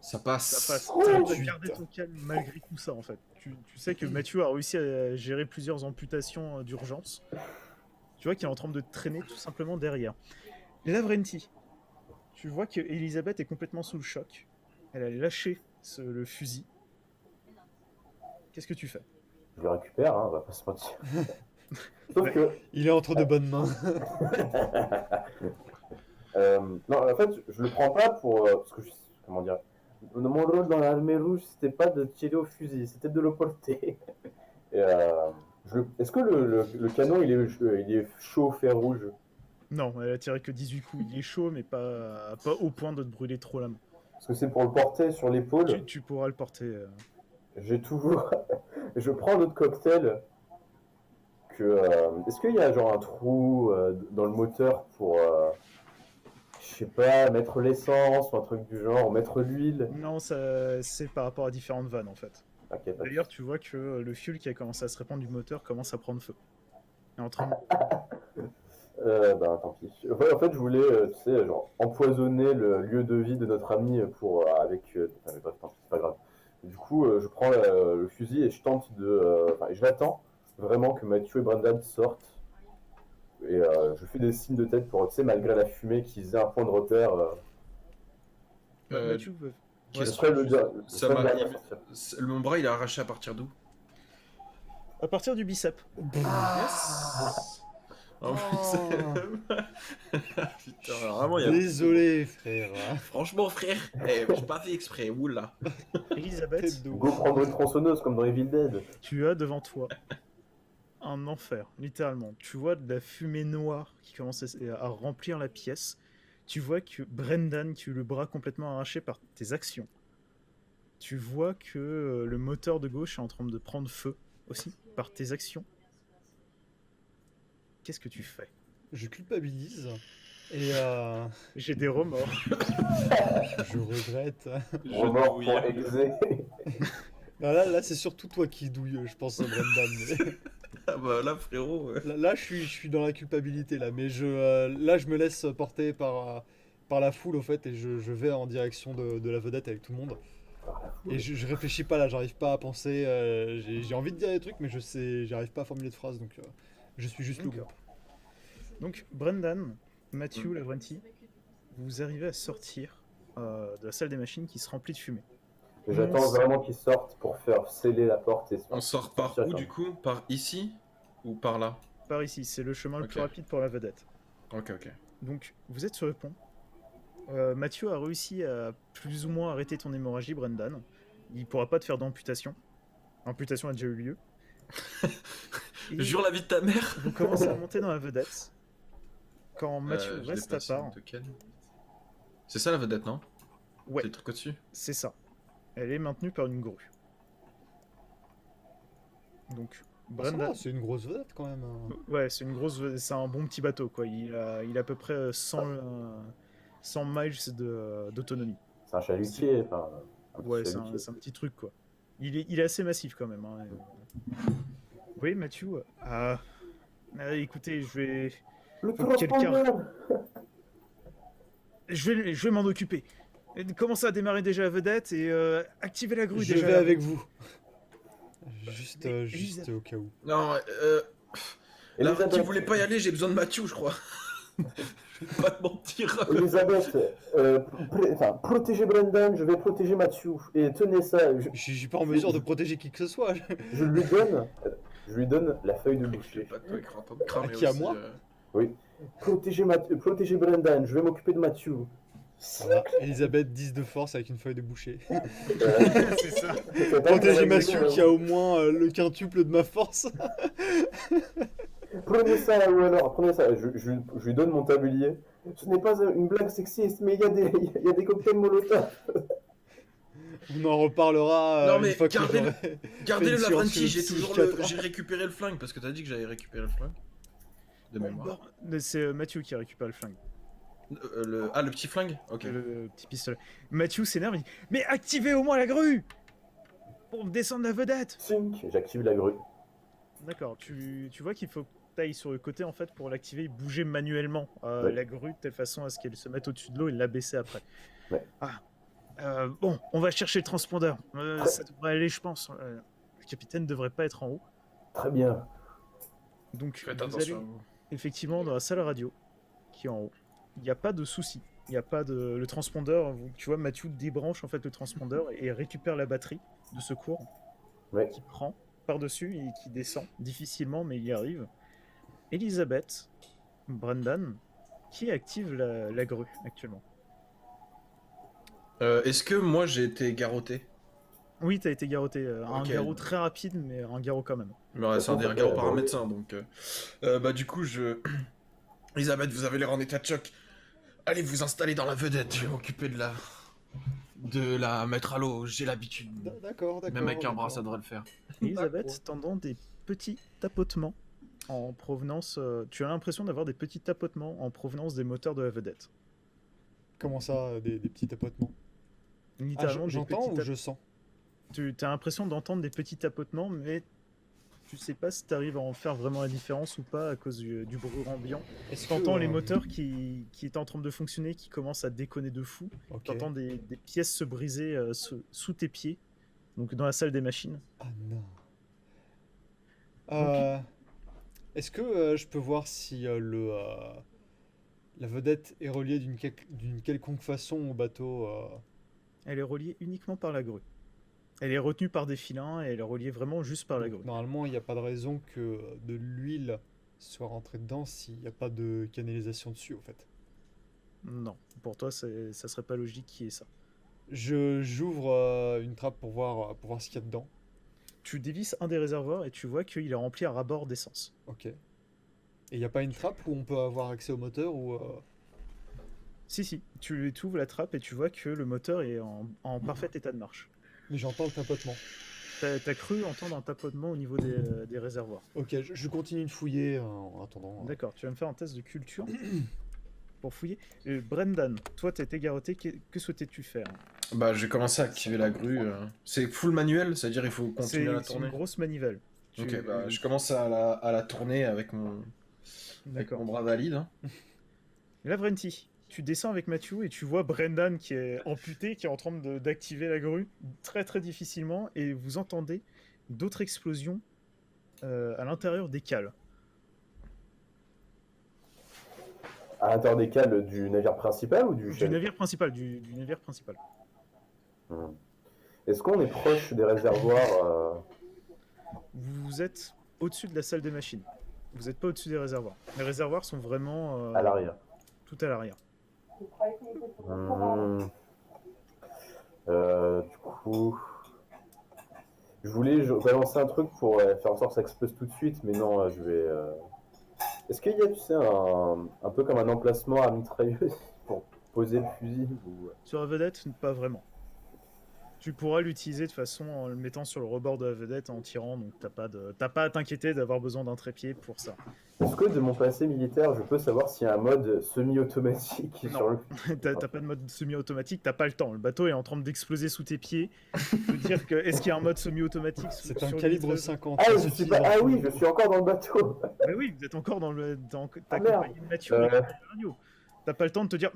ça passe. Ça passe. Oh, T'arrives à putain. garder ton calme malgré tout ça, en fait. Tu sais que Mathieu a réussi à gérer plusieurs amputations d'urgence. Tu vois qu'il est en train de traîner tout simplement derrière. Lavrenti, tu vois que Elisabeth est complètement sous le choc. Elle a lâché le fusil. Qu'est-ce que tu fais? Je le récupère, hein, on va pas se mentir. Sauf que, Il est entre de bonnes mains. non, en fait, je le prends pas pour. Parce que, comment dire. Mon rôle dans l'armée rouge, c'était pas de tirer au fusil, c'était de le porter. Et, est-ce que le canon, il est chaud au fer rouge? Non, elle a tiré que 18 coups. Il est chaud, mais pas au point de te brûler trop la main. Parce que c'est pour le porter sur l'épaule. Tu pourras le porter. J'ai toujours. Je prends notre cocktail. Est-ce qu'il y a genre un trou dans le moteur pour. Je sais pas, mettre l'essence ou un truc du genre, ou mettre l'huile? Non, c'est par rapport à différentes vannes, en fait. Ok, pas de- D'ailleurs, tu vois que le fuel qui a commencé à se répandre du moteur commence à prendre feu. Il est en train Ben tant pis. En fait, je voulais, tu sais, genre, empoisonner le lieu de vie de notre ami pour, avec. Enfin, mais bref, tant pis, c'est pas grave. Du coup, je prends le fusil et je tente de. Enfin, je l'attends vraiment que Mathieu et Brendan sortent. Et je fais des signes de tête pour, tu sais, malgré la fumée, qu'ils aient un point de repère. Mathieu veut- Je Qu'est-ce serai que ça m'a- dernier à sortir. Mon bras, il est arraché à partir d'où? À partir du bicep. En plus, putain, vraiment, il y a... Désolé, frère. Franchement, frère, j'ai pas fait exprès, oula. Elisabeth, Tête de Go ouf. prendre une tronçonneuse comme dans Evil Dead. tu as devant toi un enfer, littéralement. Tu vois de la fumée noire qui commence à remplir la pièce. Tu vois que Brendan, qui a eu le bras complètement arraché par tes actions. Tu vois que le moteur de gauche est en train de prendre feu aussi par tes actions. Qu'est-ce que tu fais? Je culpabilise. Et J'ai des remords. je regrette. Remords pour exé. Non, là c'est surtout toi qui douille, je pense, Brendan. Ah bah là, frérot. Là, je suis dans la culpabilité, là. Mais là, je me laisse porter par la foule, au fait, et je vais en direction de la vedette avec tout le monde. Et je réfléchis pas, là, j'arrive pas à penser. J'ai envie de dire des trucs, mais j'arrive pas à formuler de phrases, donc je suis juste le D'accord. groupe. Donc, Brendan, Matthew, Lavrenti, vous arrivez à sortir de la salle des machines qui se remplit de fumée. J'attends vraiment qu'ils sortent pour faire sceller la porte et On sort par sortir, où quoi. du coup? Par ici? Ou par là? Par ici, c'est le chemin le plus Ok. rapide pour la vedette. Ok, ok. Donc, vous êtes sur le pont. Mathieu a réussi à plus ou moins arrêter ton hémorragie, Brendan. Il pourra pas te faire d'amputation. L'amputation a déjà eu lieu. Et Jure la vie de ta mère! vous commencez à monter dans la vedette. Quand Mathieu Je l'ai reste à passé, part, de quel? C'est ça la vedette, non? ouais, C'est le truc au-dessus? c'est ça. Elle est maintenue par une grue. Donc, Ça va, Brendan, c'est une grosse vedette quand même. Hein. ouais, c'est c'est un bon petit bateau, quoi. Il a à peu près 100 miles d'autonomie. C'est un chalutier, enfin. Un petit Ouais, chalutier. c'est un petit truc, quoi. Il est assez massif quand même. Hein. Oui, Mathieu. Écoutez, Le faut que quelqu'un- transpondeur. je vais m'en occuper. Commencez à démarrer déjà la vedette et activez la grue Je déjà. vais là. avec vous. Juste Elisabeth. au cas où. Non, Elisabeth, qui voulait pas y aller, j'ai besoin de Mathieu, je crois. Je vais pas te mentir. Elisabeth, protégez Brendan, je vais protéger Mathieu. Et tenez ça, Je suis pas en mesure de protéger qui que ce soit. je lui donne la feuille de Je vais boucher. pas te cramer Qui à aussi, moi Protégez Brendan, je vais m'occuper de Mathieu. Voilà, Elisabeth 10 de force avec une feuille de boucher. C'est ça. Protéger Mathieu qui a au moins le quintuple de ma force. Prenez ça, ou alors, prenez ça. Je lui donne mon tablier. Ce n'est pas une blague sexiste, mais il y a des cocktails Molotov. On en reparlera Non, une mais fois que gardez-le. j'aurai Gardez le fait une Lavrenti, séance j'ai sur toujours le le. psychiatre. J'ai récupéré le flingue parce que t'as dit que j'avais récupéré le flingue. De mémoire. Bon, c'est Mathieu qui récupère le flingue, Ah, le petit flingue. Ok. le petit pistolet. Mathieu s'énerve, il dit « Mais activez au moins la grue pour me descendre la vedette !» Tink, j'active la grue. D'accord, tu vois qu'il faut que tu ailles sur le côté en fait pour l'activer et bouger manuellement Ouais. la grue de telle façon à ce qu'elle se mette au-dessus de l'eau et la baisser après. Ouais. Ah, bon, on va chercher le transpondeur. Ça devrait aller, je pense. Le capitaine ne devrait pas être en haut. Très bien. Donc, Faites vous attention. allez effectivement dans la salle radio qui est en haut. Il n'y a pas de souci. Il n'y a pas de. Le transpondeur, tu vois, Mathieu débranche en fait le transpondeur et récupère la batterie de secours Ouais. qui prend par-dessus et qui descend difficilement, mais il y arrive. Elisabeth, Brendan, qui active la grue actuellement. Est-ce que moi j'ai été garrotté? Oui, t'as été garrotté. Un Ok. garrot très rapide, mais un garrot quand même. Ouais, c'est un des regards par un médecin, donc. Bah, du coup, je. Elisabeth, vous avez l'air en état de choc. Allez vous installer dans la vedette, je vais m'occuper de la. De la mettre à l'eau, j'ai l'habitude. D'accord, d'accord. Même avec un bras, d'accord. ça devrait le faire. Elisabeth, t'entends des petits tapotements en provenance. Tu as l'impression d'avoir des petits tapotements en provenance des moteurs de la vedette. Comment ça, des petits tapotements? Littéralement, des J'entends petits ou je sens? Tu as l'impression d'entendre des petits tapotements, mais tu sais pas si tu arrives à en faire vraiment la différence ou pas à cause du bruit ambiant. Est-ce T'entends les moteurs qui étaient en train de fonctionner, qui commencent à déconner de fou. Ok. T'entends des pièces se briser sous tes pieds, donc dans la salle des machines. Ah non. Euh, Est-ce que je peux voir si la vedette est reliée d'une quelconque façon au bateau Elle est reliée uniquement par la grue. Elle est retenue par des filins et elle est reliée vraiment juste par la grue. Normalement, il n'y a pas de raison que de l'huile soit rentrée dedans s'il n'y a pas de canalisation dessus, au fait. Non, pour toi, ça serait pas logique qu'il y ait ça. J'ouvre une trappe pour voir ce qu'il y a dedans. Tu dévisses un des réservoirs et tu vois qu'il est rempli à ras-bord d'essence. Ok. Et il n'y a pas une trappe où on peut avoir accès au moteur ou Si, tu ouvres la trappe et tu vois que le moteur est en parfait état de marche. Mais j'entends le tapotement. T'as cru entendre un tapotement au niveau des réservoirs. Ok, je continue de fouiller en attendant. D'accord, tu vas me faire un test de culture pour fouiller. Brendan, toi t'as été garrotté, que souhaitais-tu faire? Bah, je vais commencer à activer la grue. C'est full manuel, c'est-à-dire il faut continuer à la C'est tourner. une grosse manivelle. Ok, bah, je commence à la tourner avec mon D'accord. bras valide. Hein. Lavrenti, tu descends avec Matthew et tu vois Brendan qui est amputé, qui est en train d'activer la grue très très difficilement et vous entendez d'autres explosions à l'intérieur des cales. À l'intérieur des cales du navire principal ou du Du chalut? navire principal, du navire principal. Hmm. Est-ce qu'on est proche des réservoirs Vous êtes au-dessus de la salle des machines. Vous n'êtes pas au-dessus des réservoirs. Les réservoirs sont vraiment à l'arrière? tout à l'arrière. Hmm. Du coup, je voulais balancer un truc pour faire en sorte que ça explose tout de suite, mais non, je vais. Est-ce qu'il y a, tu sais, un peu comme un emplacement à mitrailleuse pour poser le fusil ou... Sur la vedette, pas vraiment. Tu pourras l'utiliser de façon en le mettant sur le rebord de la vedette en tirant, donc t'as pas à t'inquiéter d'avoir besoin d'un trépied pour ça. Est-ce que de mon passé militaire, je peux savoir s'il y a un mode semi-automatique Non. sur le... T'as pas de mode semi-automatique, t'as pas le temps. Le bateau est en train d'exploser sous tes pieds. Je veux dire que est-ce qu'il y a un mode semi-automatique C'est un sur le calibre mitrailleuse 50. Ah, ça je suis suffit, pas... ah j'en oui, fous. je suis encore dans le bateau. Mais oui, vous êtes encore dans Ah, ta merde. compagnie de Mathieu avec la radio. T'as pas le temps de te dire,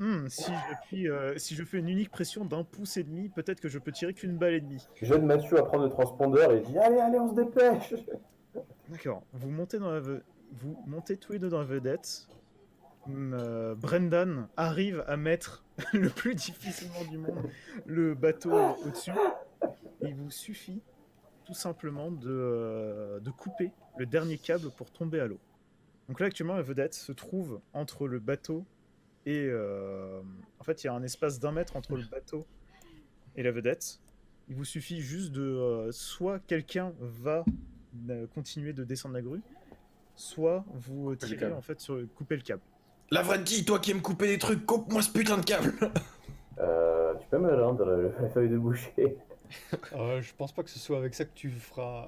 si je fais une unique pression d'1,5 pouce, peut-être que je peux tirer qu'une balle et demie. J'aide Mathieu à prendre le transpondeur et dit allez, allez, on se dépêche. D'accord. Vous montez tous les deux dans la vedette. Brendan arrive à mettre le plus difficilement du monde le bateau au-dessus. Il vous suffit tout simplement de couper le dernier câble pour tomber à l'eau. Donc là actuellement la vedette se trouve entre le bateau et en fait il y a un espace d'1 mètre entre le bateau et la vedette. Il vous suffit juste de soit quelqu'un va continuer de descendre la grue, soit vous tirez câble. en fait couper le câble. Lavrenti, toi qui aimes couper des trucs, coupe-moi ce putain de câble. Tu peux me rendre la feuille de boucher? Je pense pas que ce soit avec ça que tu feras.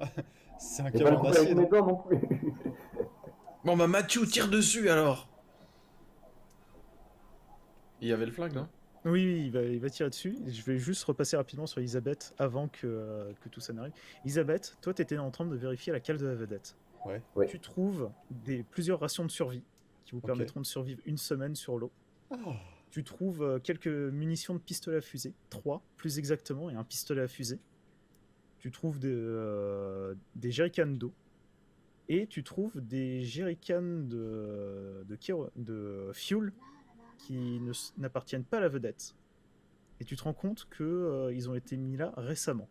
C'est un J'ai câble pas le en coup acier, avec mes non? dents non plus. Bon bah Mathieu, tire dessus alors. Il y avait le flingue, non? Oui, oui, il va tirer dessus. Je vais juste repasser rapidement sur Elisabeth avant que tout ça n'arrive. Elisabeth, toi, tu étais en train de vérifier la cale de la vedette. Ouais. Oui. Tu trouves plusieurs rations de survie qui vous Ok. permettront de survivre une semaine sur l'eau. Ah, Tu trouves quelques munitions de pistolet à fusée, 3 plus exactement, et un pistolet à fusée. Tu trouves des jerrycans d'eau. Et tu trouves des jerrycans de fuel qui n'appartiennent pas à la vedette. Et tu te rends compte qu'ils ont été mis là récemment.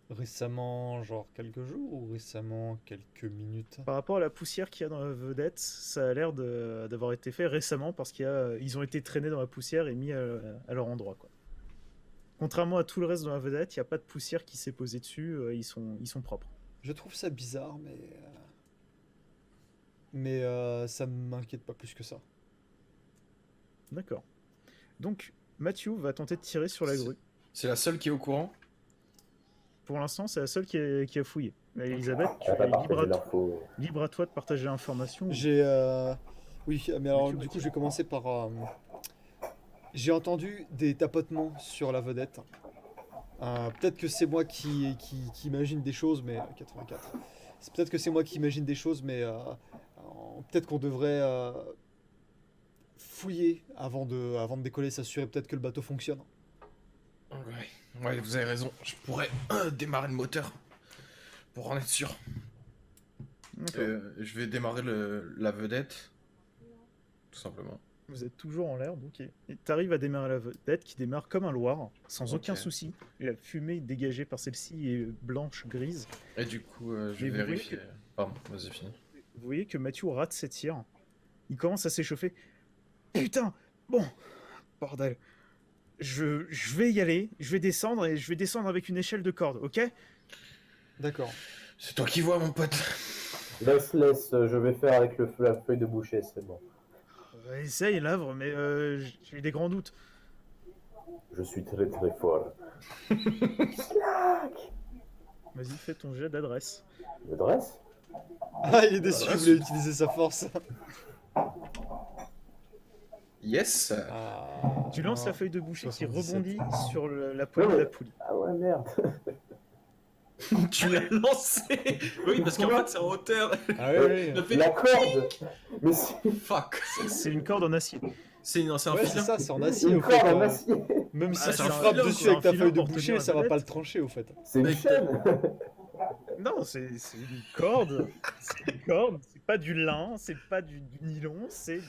récemment, genre quelques jours ou récemment quelques minutes? Par rapport à la poussière qu'il y a dans la vedette, ça a l'air d'avoir été fait récemment parce qu'ils ont été traînés dans la poussière et mis à leur endroit, quoi. Contrairement à tout le reste de la vedette, il n'y a pas de poussière qui s'est posée dessus, ils sont propres. Je trouve ça bizarre, mais ça m'inquiète pas plus que ça. D'accord. Donc, Matthew va tenter de tirer sur la grue. C'est la seule qui est au courant? Pour l'instant, c'est la seule qui a fouillé. Mais Elisabeth, tu Elle va es partager l'info. libre à toi de partager l'information. J'ai. Oui, mais alors tu du vas coup, je vais commencer par. J'ai entendu des tapotements sur la vedette. Peut-être que c'est moi qui imagine des choses, mais 84. Peut-être que c'est moi qui imagine des choses, mais peut-être qu'on devrait fouiller avant de décoller, s'assurer peut-être que le bateau fonctionne. Ouais, vous avez raison. Je pourrais démarrer le moteur pour en être sûr. D'accord. Je vais démarrer la vedette, tout simplement. Vous êtes toujours en l'air, donc tu arrives à démarrer la vedette qui démarre comme un Loir, sans Ok. aucun souci. Et la fumée dégagée par celle-ci est blanche, grise. Et du coup, je Mais vais vous voyez vérifier. Pardon, vas-y, fini. Vous voyez que Mathieu rate ses tirs. Il commence à s'échauffer. Putain, bon, bordel. Je vais y aller, je vais descendre et je vais descendre avec une échelle de corde, ok? D'accord. C'est toi qui vois, mon pote. Laisse, je vais faire avec la feuille de boucher, c'est bon. Essaye, Lavre, mais j'ai des grands doutes. Je suis très très fort. Vas-y, fais ton jet d'adresse. Le dresse? Ah, il est déçu, il voulait utiliser sa force. Yes. Tu lances Ah. la feuille de boucher qui 77. rebondit sur la poignée de la poulie. Ah ouais, merde. Tu l'as lancé. Oui, parce qu'en fait, c'est en hauteur. Ah oui, Le oui. fait- La corde. Mais c'est Fuck. C'est une corde en acier. C'est un Ouais, c'est filin. ça, c'est en acier une au fait. corde en acier. Même si Ah, tu c'est un frappes filin, dessus quoi, avec ta un filin feuille de pour boucher, tenir ça la va pas le vedette. trancher au fait. C'est une Mais- chaîne. Non, c'est une corde. C'est une corde. C'est pas du lin, c'est pas du nylon, c'est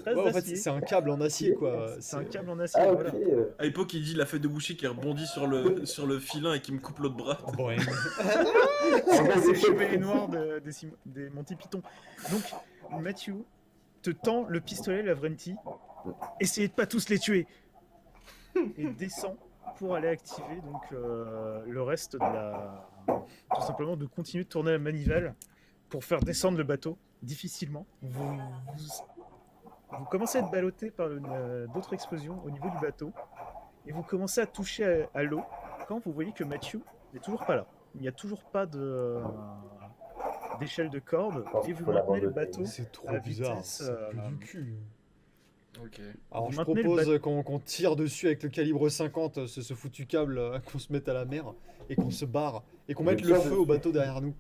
Très Ouais, en fait, acier. c'est un câble en acier quoi. c'est un câble en acier. Ah ok. Voilà. À l'époque, il dit la feuille de boucher qui rebondit sur le filin et qui me coupe l'autre bras. Boing. C'est le chevalier noir des Monty Python. Donc, Matthew te tend le pistolet Lavrenti. Essayez de pas tous les tuer. Et descend pour aller activer donc le reste de la. Tout simplement de continuer de tourner la manivelle pour faire descendre le bateau difficilement. Vous commencez à être ballotté par d'autres explosions au niveau du bateau et vous commencez à toucher à l'eau quand vous voyez que Matthew n'est toujours pas là. Il n'y a toujours pas d'échelle de corde Je pense et qu'il vous faut maintenez le l'abandonner. bateau. C'est trop à bizarre, vitesse, c'est plus du cul. Ok. Alors Vous je maintenez le propose qu'on tire dessus avec le calibre 50, ce foutu câble, qu'on se mette à la mer et qu'on se barre et qu'on Mais mette le tire feu dessus. au bateau derrière nous.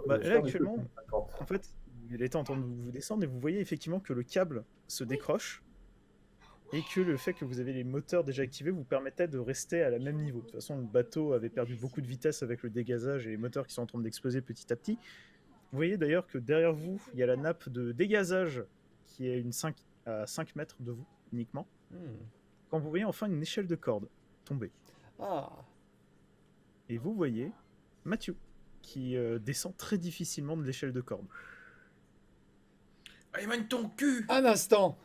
Bah, Le là, chien du actuellement, 50. En fait, il était en train de vous descendre et vous voyez effectivement que le câble se décroche et que le fait que vous avez les moteurs déjà activés vous permettait de rester à la même niveau. De toute façon, le bateau avait perdu beaucoup de vitesse avec le dégazage et les moteurs qui sont en train d'exploser petit à petit. Vous voyez d'ailleurs que derrière vous, il y a la nappe de dégazage qui est à 5 mètres de vous uniquement. Hmm. Quand vous voyez enfin une échelle de corde tomber. Ah, Et vous voyez Mathieu qui descend très difficilement de l'échelle de corde. Ah, il mène ton cul. un instant.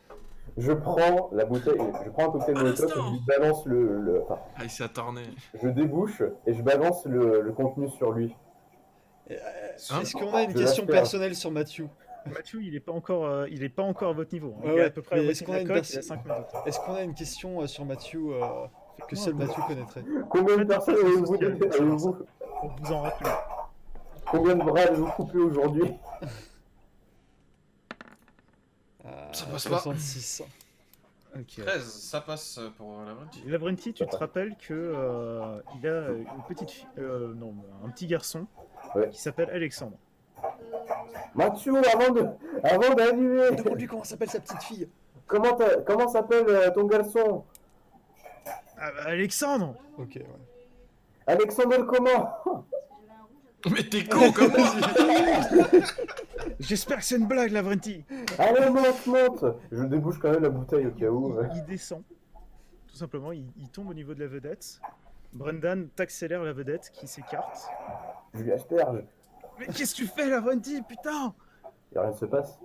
Je prends la bouteille, je prends un cocktail Un molotov et instant. je lui balance enfin, Ah, il s'est attardé. je débouche et je balance le contenu sur lui. Hein Est-ce qu'on a une Je question l'aspire. personnelle sur Mathieu? Mathieu, il est pas encore à votre niveau. Ouais, Il est ouais, à peu près à mais la est-ce moitié qu'on de a la une coque, il a 5 minutes. Est-ce qu'on a une question sur Mathieu que seul Mathieu connaîtrait. Combien de personnes avez-vous social, pour vous en rappeler. Combien de bras avez-vous coupé aujourd'hui? Ça passe pas. 66. Ok. 13, ça passe pour la Lavrenti. Lavrenti, tu te rappelles que il a une petite fille, non, un petit garçon Ouais. qui s'appelle Alexandre. Mathieu, avant d'annuler, Demande-lui comment s'appelle sa petite fille. comment s'appelle ton garçon? Ah, bah, Alexandre. Ok, ouais. Alexandre comment? Mais t'es con, comment? J'espère que c'est une blague, Lavrenti. Allez, monte. Je débouche quand même la bouteille au cas où. Il descend, tout simplement, il tombe au niveau de la vedette. Brendan t'accélère la vedette qui s'écarte. Je lui asperge. Mais qu'est-ce que tu fais, Lavrenti, putain? Y'a rien ne se passe.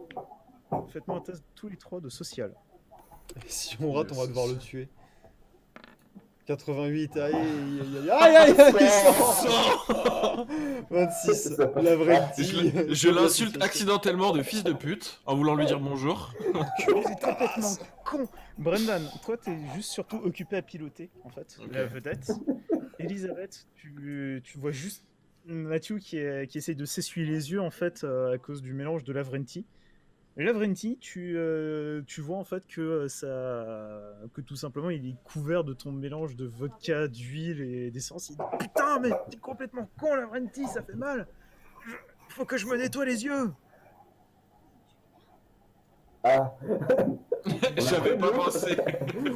Faites-moi un test tous les trois de social. Si on rate, on va devoir le tuer. 88, aïe, aïe, 26, la vraie Je l'insulte accidentellement de fils de pute en voulant lui dire bonjour. C'est complètement con. Brendan, toi t'es juste surtout occupé à piloter en fait Ok. la vedette. Elisabeth, tu vois juste Matthew qui essaye de s'essuyer les yeux en fait à cause du mélange de Lavrenti. Et Lavrenti, tu vois en fait que que tout simplement il est couvert de ton mélange de vodka, d'huile et d'essence. Il dit putain mais t'es complètement con Lavrenti, ça fait mal. Faut que je me nettoie les yeux. Ah, J'avais pas pensé.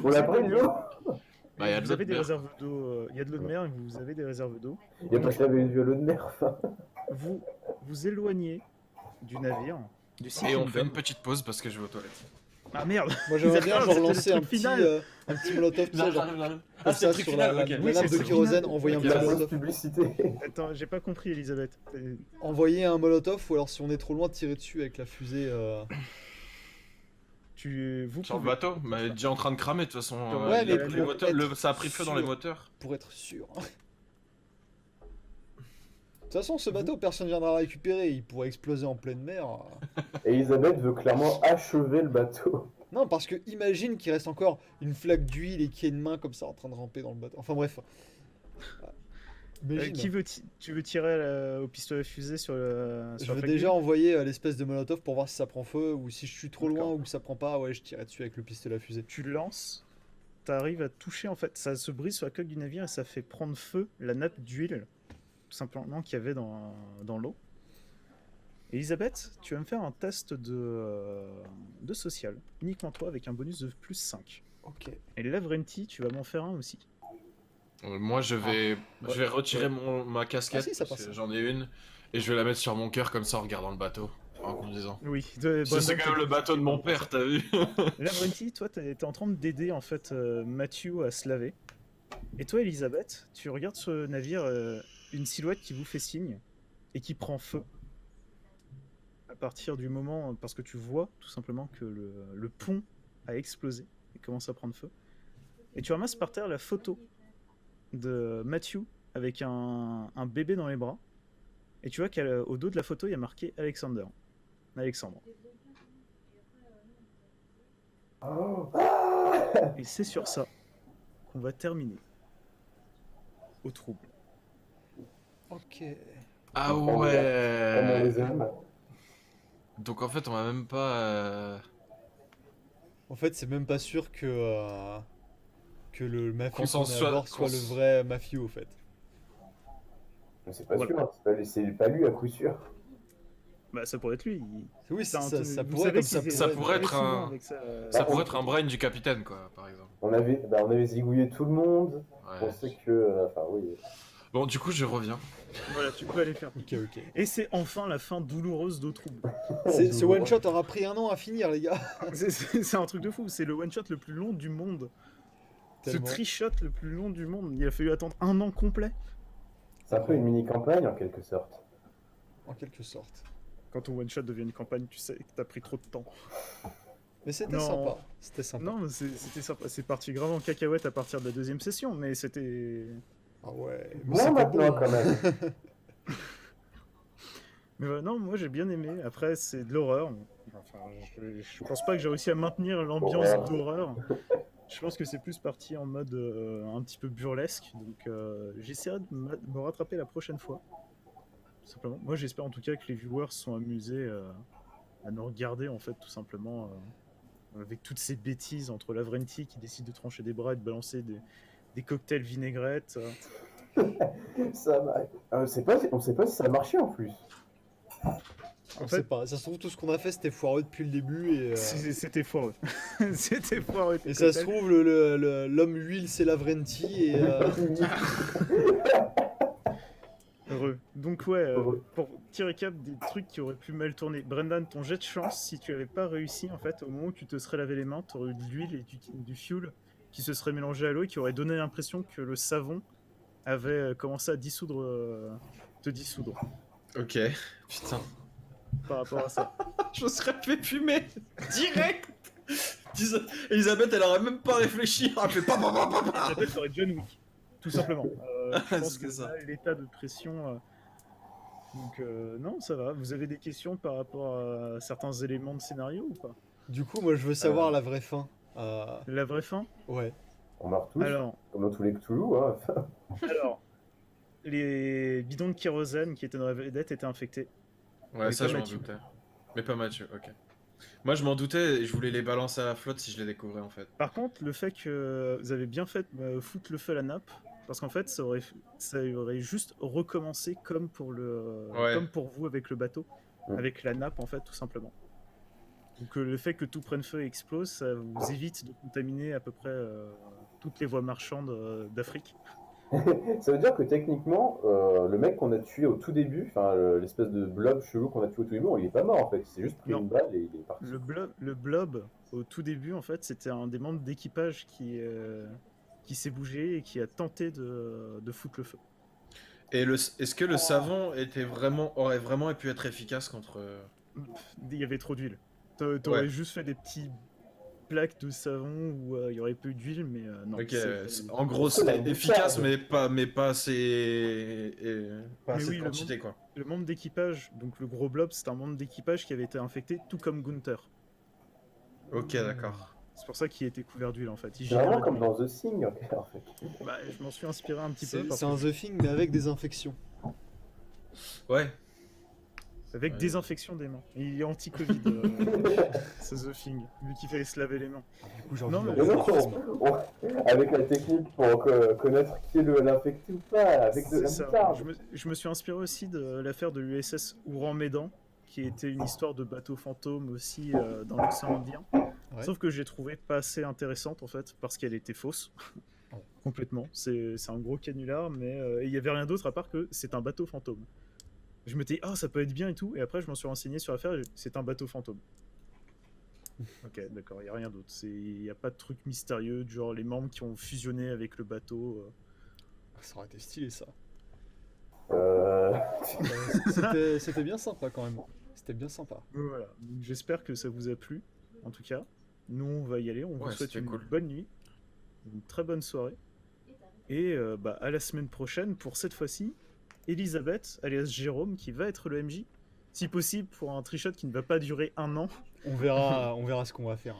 on l'a pris de l'eau. Bah, y a de Vous l'eau avez de des mer. réserves d'eau. Il y a de l'eau de mer et vous avez des réserves d'eau. Y'a pas que j'avais une violon de mer. Enfin. Vous vous éloignez du navire, du Et on Sea fait une Kingdom. petite pause parce que je vais aux toilettes. Ah merde. Moi j'aimerais bien genre C'était le lancer truc final. un petit molotov, tu sais, genre Ah, comme c'est le ça truc sur final, la ok. Oui, lampe c'est de le kérosène, final. envoyer un Ok, petit La fausse molotov. publicité. Attends, j'ai pas compris Elisabeth. Envoyer un molotov ou alors si on est trop loin, tirer dessus avec la fusée. Vous Sur le pouvez- bateau, bah, il est déjà en train de cramer de toute façon. Ouais, il a mais pris pour les moteurs, être ça a pris feu dans les sûr. moteurs. Pour être sûr. De toute façon, ce bateau, personne ne viendra le récupérer. Il pourrait exploser en pleine mer. Elisabeth veut clairement achever le bateau. Non, parce que imagine qu'il reste encore une flaque d'huile et qu'il y ait une main comme ça en train de ramper dans le bateau. Enfin bref. Imagine. tu veux tirer au pistolet fusée sur le. Je sur vais la déjà flaque envoyer l'espèce de molotov pour voir si ça prend feu ou si je suis trop loin D'accord. ou que ça prend pas. Ouais, je tirerai dessus avec le pistolet à fusée. Tu lances, t'arrives à toucher en fait, ça se brise sur la coque du navire et ça fait prendre feu la nappe d'huile, tout simplement qu'il y avait dans l'eau. Elisabeth, tu vas me faire un test de social, uniquement toi avec un bonus de plus 5. Ok. Et Lavrenti, tu vas m'en faire un aussi. Moi, je vais retirer ma casquette, Ah si, ça parce que passe. j'en ai une, et je vais la mettre sur mon cœur comme ça en regardant le bateau, en conduisant. Oui, C'est quand même le bateau de mon père, t'as vu? Lavrenti, toi, t'es en train d'aider en fait Matthew à se laver. Et toi, Elisabeth, tu regardes sur le navire une silhouette qui vous fait signe et qui prend feu. À partir du moment, parce que tu vois tout simplement que le pont a explosé et commence à prendre feu. Et tu ramasses par terre la photo de Matthew avec un bébé dans les bras. Et tu vois qu'au dos de la photo, il y a marqué Alexandre. Oh. Et c'est sur ça qu'on va terminer. Au trouble. Ok. Ah Comme on ouais. les aime. Donc en fait, on va même pas. En fait, c'est même pas sûr que le mafieux Qu'on s'en qu'on est à soit- bord soit qu'on le s- vrai mafieux, au fait. Mais c'est pas Voilà. sûr, c'est pas lui à coup sûr. Bah ça pourrait être lui. Oui, ça Vous pourrait savez comme qu'il ça fait- ça pourrait. pourrait il fait être souvent un- avec ça, Ça Bah, pourrait on- être un brain du capitaine, quoi, par exemple. On avait zigouillé tout le monde. Ouais. On sait que. Enfin, oui. Bon, du coup, je reviens. Voilà, tu peux aller faire. Ok, ok. Et c'est enfin la fin douloureuse d'Eau Trouble. Ce one shot aura pris un an à finir, les gars. C'est un truc de fou, c'est le one shot le plus long du monde. Tellement. Ce tri-shot le plus long du monde. Il a fallu attendre un an complet. C'est un peu une mini-campagne en quelque sorte. En quelque sorte. Quand ton one shot devient une campagne, tu sais que t'as pris trop de temps. Mais c'était Non. sympa. C'était sympa. Non, mais c'était sympa. C'est parti grave en cacahuète à partir de la deuxième session, mais c'était. Ah ouais. Mais Bon, c'était maintenant, bon. quand même. Mais non, moi j'ai bien aimé. Après, c'est de l'horreur. Enfin, je pense pas que j'ai réussi à maintenir l'ambiance Horreur. d'horreur. Je pense que c'est plus parti en mode un petit peu burlesque, donc j'essaierai de me rattraper la prochaine fois. Tout simplement. Moi, j'espère en tout cas que les viewers sont amusés à nous regarder, en fait, tout simplement, avec toutes ces bêtises entre Lavrenti qui décide de trancher des bras et de balancer des cocktails vinaigrettes. Ça va. On sait pas si ça a marché en plus. On En sait fait, pas. Ça se trouve, tout ce qu'on a fait, c'était foireux depuis le début. Et, c'était foireux. C'était foireux. et ça se trouve, l'homme huile, c'est Lavrenti. Et, Heureux. Donc ouais, Heureux. pour petit récap des trucs qui auraient pu mal tourner. Brendan, ton jet de chance, si tu avais pas réussi, en fait, au moment où tu te serais lavé les mains, tu aurais eu de l'huile et du fuel qui se serait mélangé à l'eau et qui aurait donné l'impression que le savon avait commencé à te dissoudre Ok, putain. par rapport à ça. Je me serais fait fumer direct. Elisabeth, elle aurait même pas réfléchi. Elle fait pa. J'appelle ça aurait John Wick, tout simplement. Je pense C'est que ça. là, l'état de pression. Donc non, ça va. Vous avez des questions par rapport à certains éléments de scénario ou pas? du coup, moi, je veux savoir la vraie fin. La vraie fin? Ouais. On meurt tous, Alors, comme dans tous les Cthulhu. Hein. alors, les bidons de kérosène qui étaient dans la vedette étaient infectés. Ouais, Mais ça, pas je m'en Mathieu. doutais. Mais pas Mathieu, ok. Moi, je m'en doutais et je voulais les balancer à la flotte si je les découvrais en fait. Par contre, le fait que vous avez bien fait de foutre le feu à la nappe, parce qu'en fait, ça aurait juste recommencé comme pour Ouais. comme pour vous avec le bateau, Mm. avec la nappe en fait, tout simplement. Donc le fait que tout prenne feu et explose, ça vous évite de contaminer à peu près toutes les voies marchandes d'Afrique. Ça veut dire que techniquement, le mec qu'on a tué au tout début, enfin l'espèce de blob chelou qu'on a tué au tout début, il est pas mort en fait. Il s'est juste pris Non. une balle et il est parti. Le blob, au tout début, en fait, c'était un des membres d'équipage qui s'est bougé et qui a tenté de foutre le feu. Et est-ce que le savon aurait vraiment pu être efficace contre. Il y avait trop d'huile. T'aurais juste fait des petits plaques de savon où il y aurait peu d'huile, mais non. Ok, c'est- en gros, C'est la c'était efficace, moutarde. mais pas assez. Pas Mais assez oui, de quantité, quoi. Le membre d'équipage, donc le gros blob, c'est un membre d'équipage qui avait été infecté, tout comme Gunther. Ok, d'accord. C'est pour ça qu'il était couvert d'huile en fait. Il C'est vraiment gérait comme de dans The Thing en fait. l'huile. Bah, je m'en suis inspiré un petit peu. C'est parce c'est un que- The Thing, mais avec des infections. Ouais. Avec Ouais. désinfection des mains. Il est anti-Covid, c'est The Thing, vu qu'il fallait se laver les mains. Du coup, j'ai Non, envie de mais le Mais non, refaire. avec la technique pour connaître qui est l'infecté ou pas, avec de C'est la ça. moutarde. Je me suis inspiré aussi de l'affaire de l'USS Ouran-Médan, qui était une histoire de bateau fantôme aussi dans l'océan Indien. Ouais. Sauf que j'ai trouvé pas assez intéressante en fait, parce qu'elle était fausse. Oh. Complètement. C'est un gros canular, mais il y avait rien d'autre à part que c'est un bateau fantôme. Je me dis, ah, ça peut être bien et tout, et après je m'en suis renseigné sur l'affaire, et c'est un bateau fantôme. Ok, d'accord, il n'y a rien d'autre. Il n'y a pas de truc mystérieux, du genre les membres qui ont fusionné avec le bateau. Ça aurait été stylé, ça. Euh, C'était bien sympa quand même. C'était bien sympa. Voilà, donc j'espère que ça vous a plu, en tout cas. Nous, on va y aller, on vous Ouais, souhaite c'était une cool. bonne nuit, une très bonne soirée, et à la semaine prochaine pour cette fois-ci, Elisabeth, alias Jérôme, qui va être le MJ, si possible pour un trichot qui ne va pas durer 1 an. On verra ce qu'on va faire.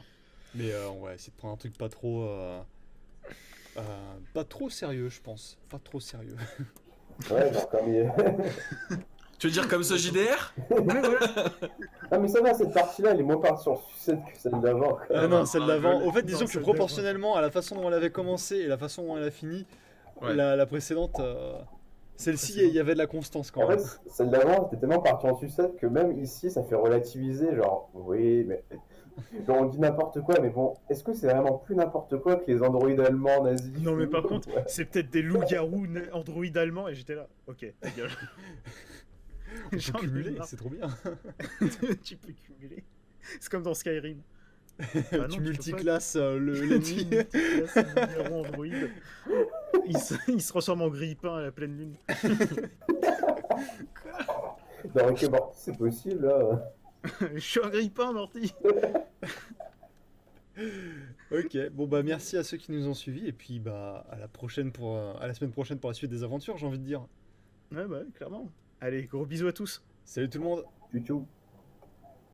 Mais on va essayer de prendre un truc pas trop sérieux, je pense. Pas trop sérieux. ouais, genre comme il... Tu veux dire comme ce JDR? Ah mais ça va, cette partie-là, elle est moins partie sur sucette que celle d'avant. Ah non, celle d'avant. Au fait, Non, disons que celle proportionnellement à la façon dont elle avait commencé et la façon dont elle a fini, Ouais. la précédente, celle-ci, il y avait de la constance quand En même. fait, celle d'avant, c'était tellement parti en sucette que même ici, ça fait relativiser, genre, oui, mais... Genre, on dit n'importe quoi, mais bon, est-ce que c'est vraiment plus n'importe quoi que les androïdes allemands nazis? Non, mais par contre, Ouais. c'est peut-être des loups-garous androïdes allemands, et j'étais là, ok, ta gueule. On peut J'en ai cumuler, marre. c'est trop bien. Tu peux cumuler. C'est comme dans Skyrim. Ah non, Tu peux multiclasses pas. l'ennemi. Tu multiclasses un loup-garou androïde. Il se transforme en grille-pain à la pleine lune. Dans Rick et Morty, c'est possible, là. Je suis un grille-pain, Morty. Ok, bon bah merci à ceux qui nous ont suivis et puis bah à la semaine prochaine pour la suite des aventures, j'ai envie de dire. Ouais, bah, clairement. Allez, gros bisous à tous. Salut tout le monde. Tchou tchou.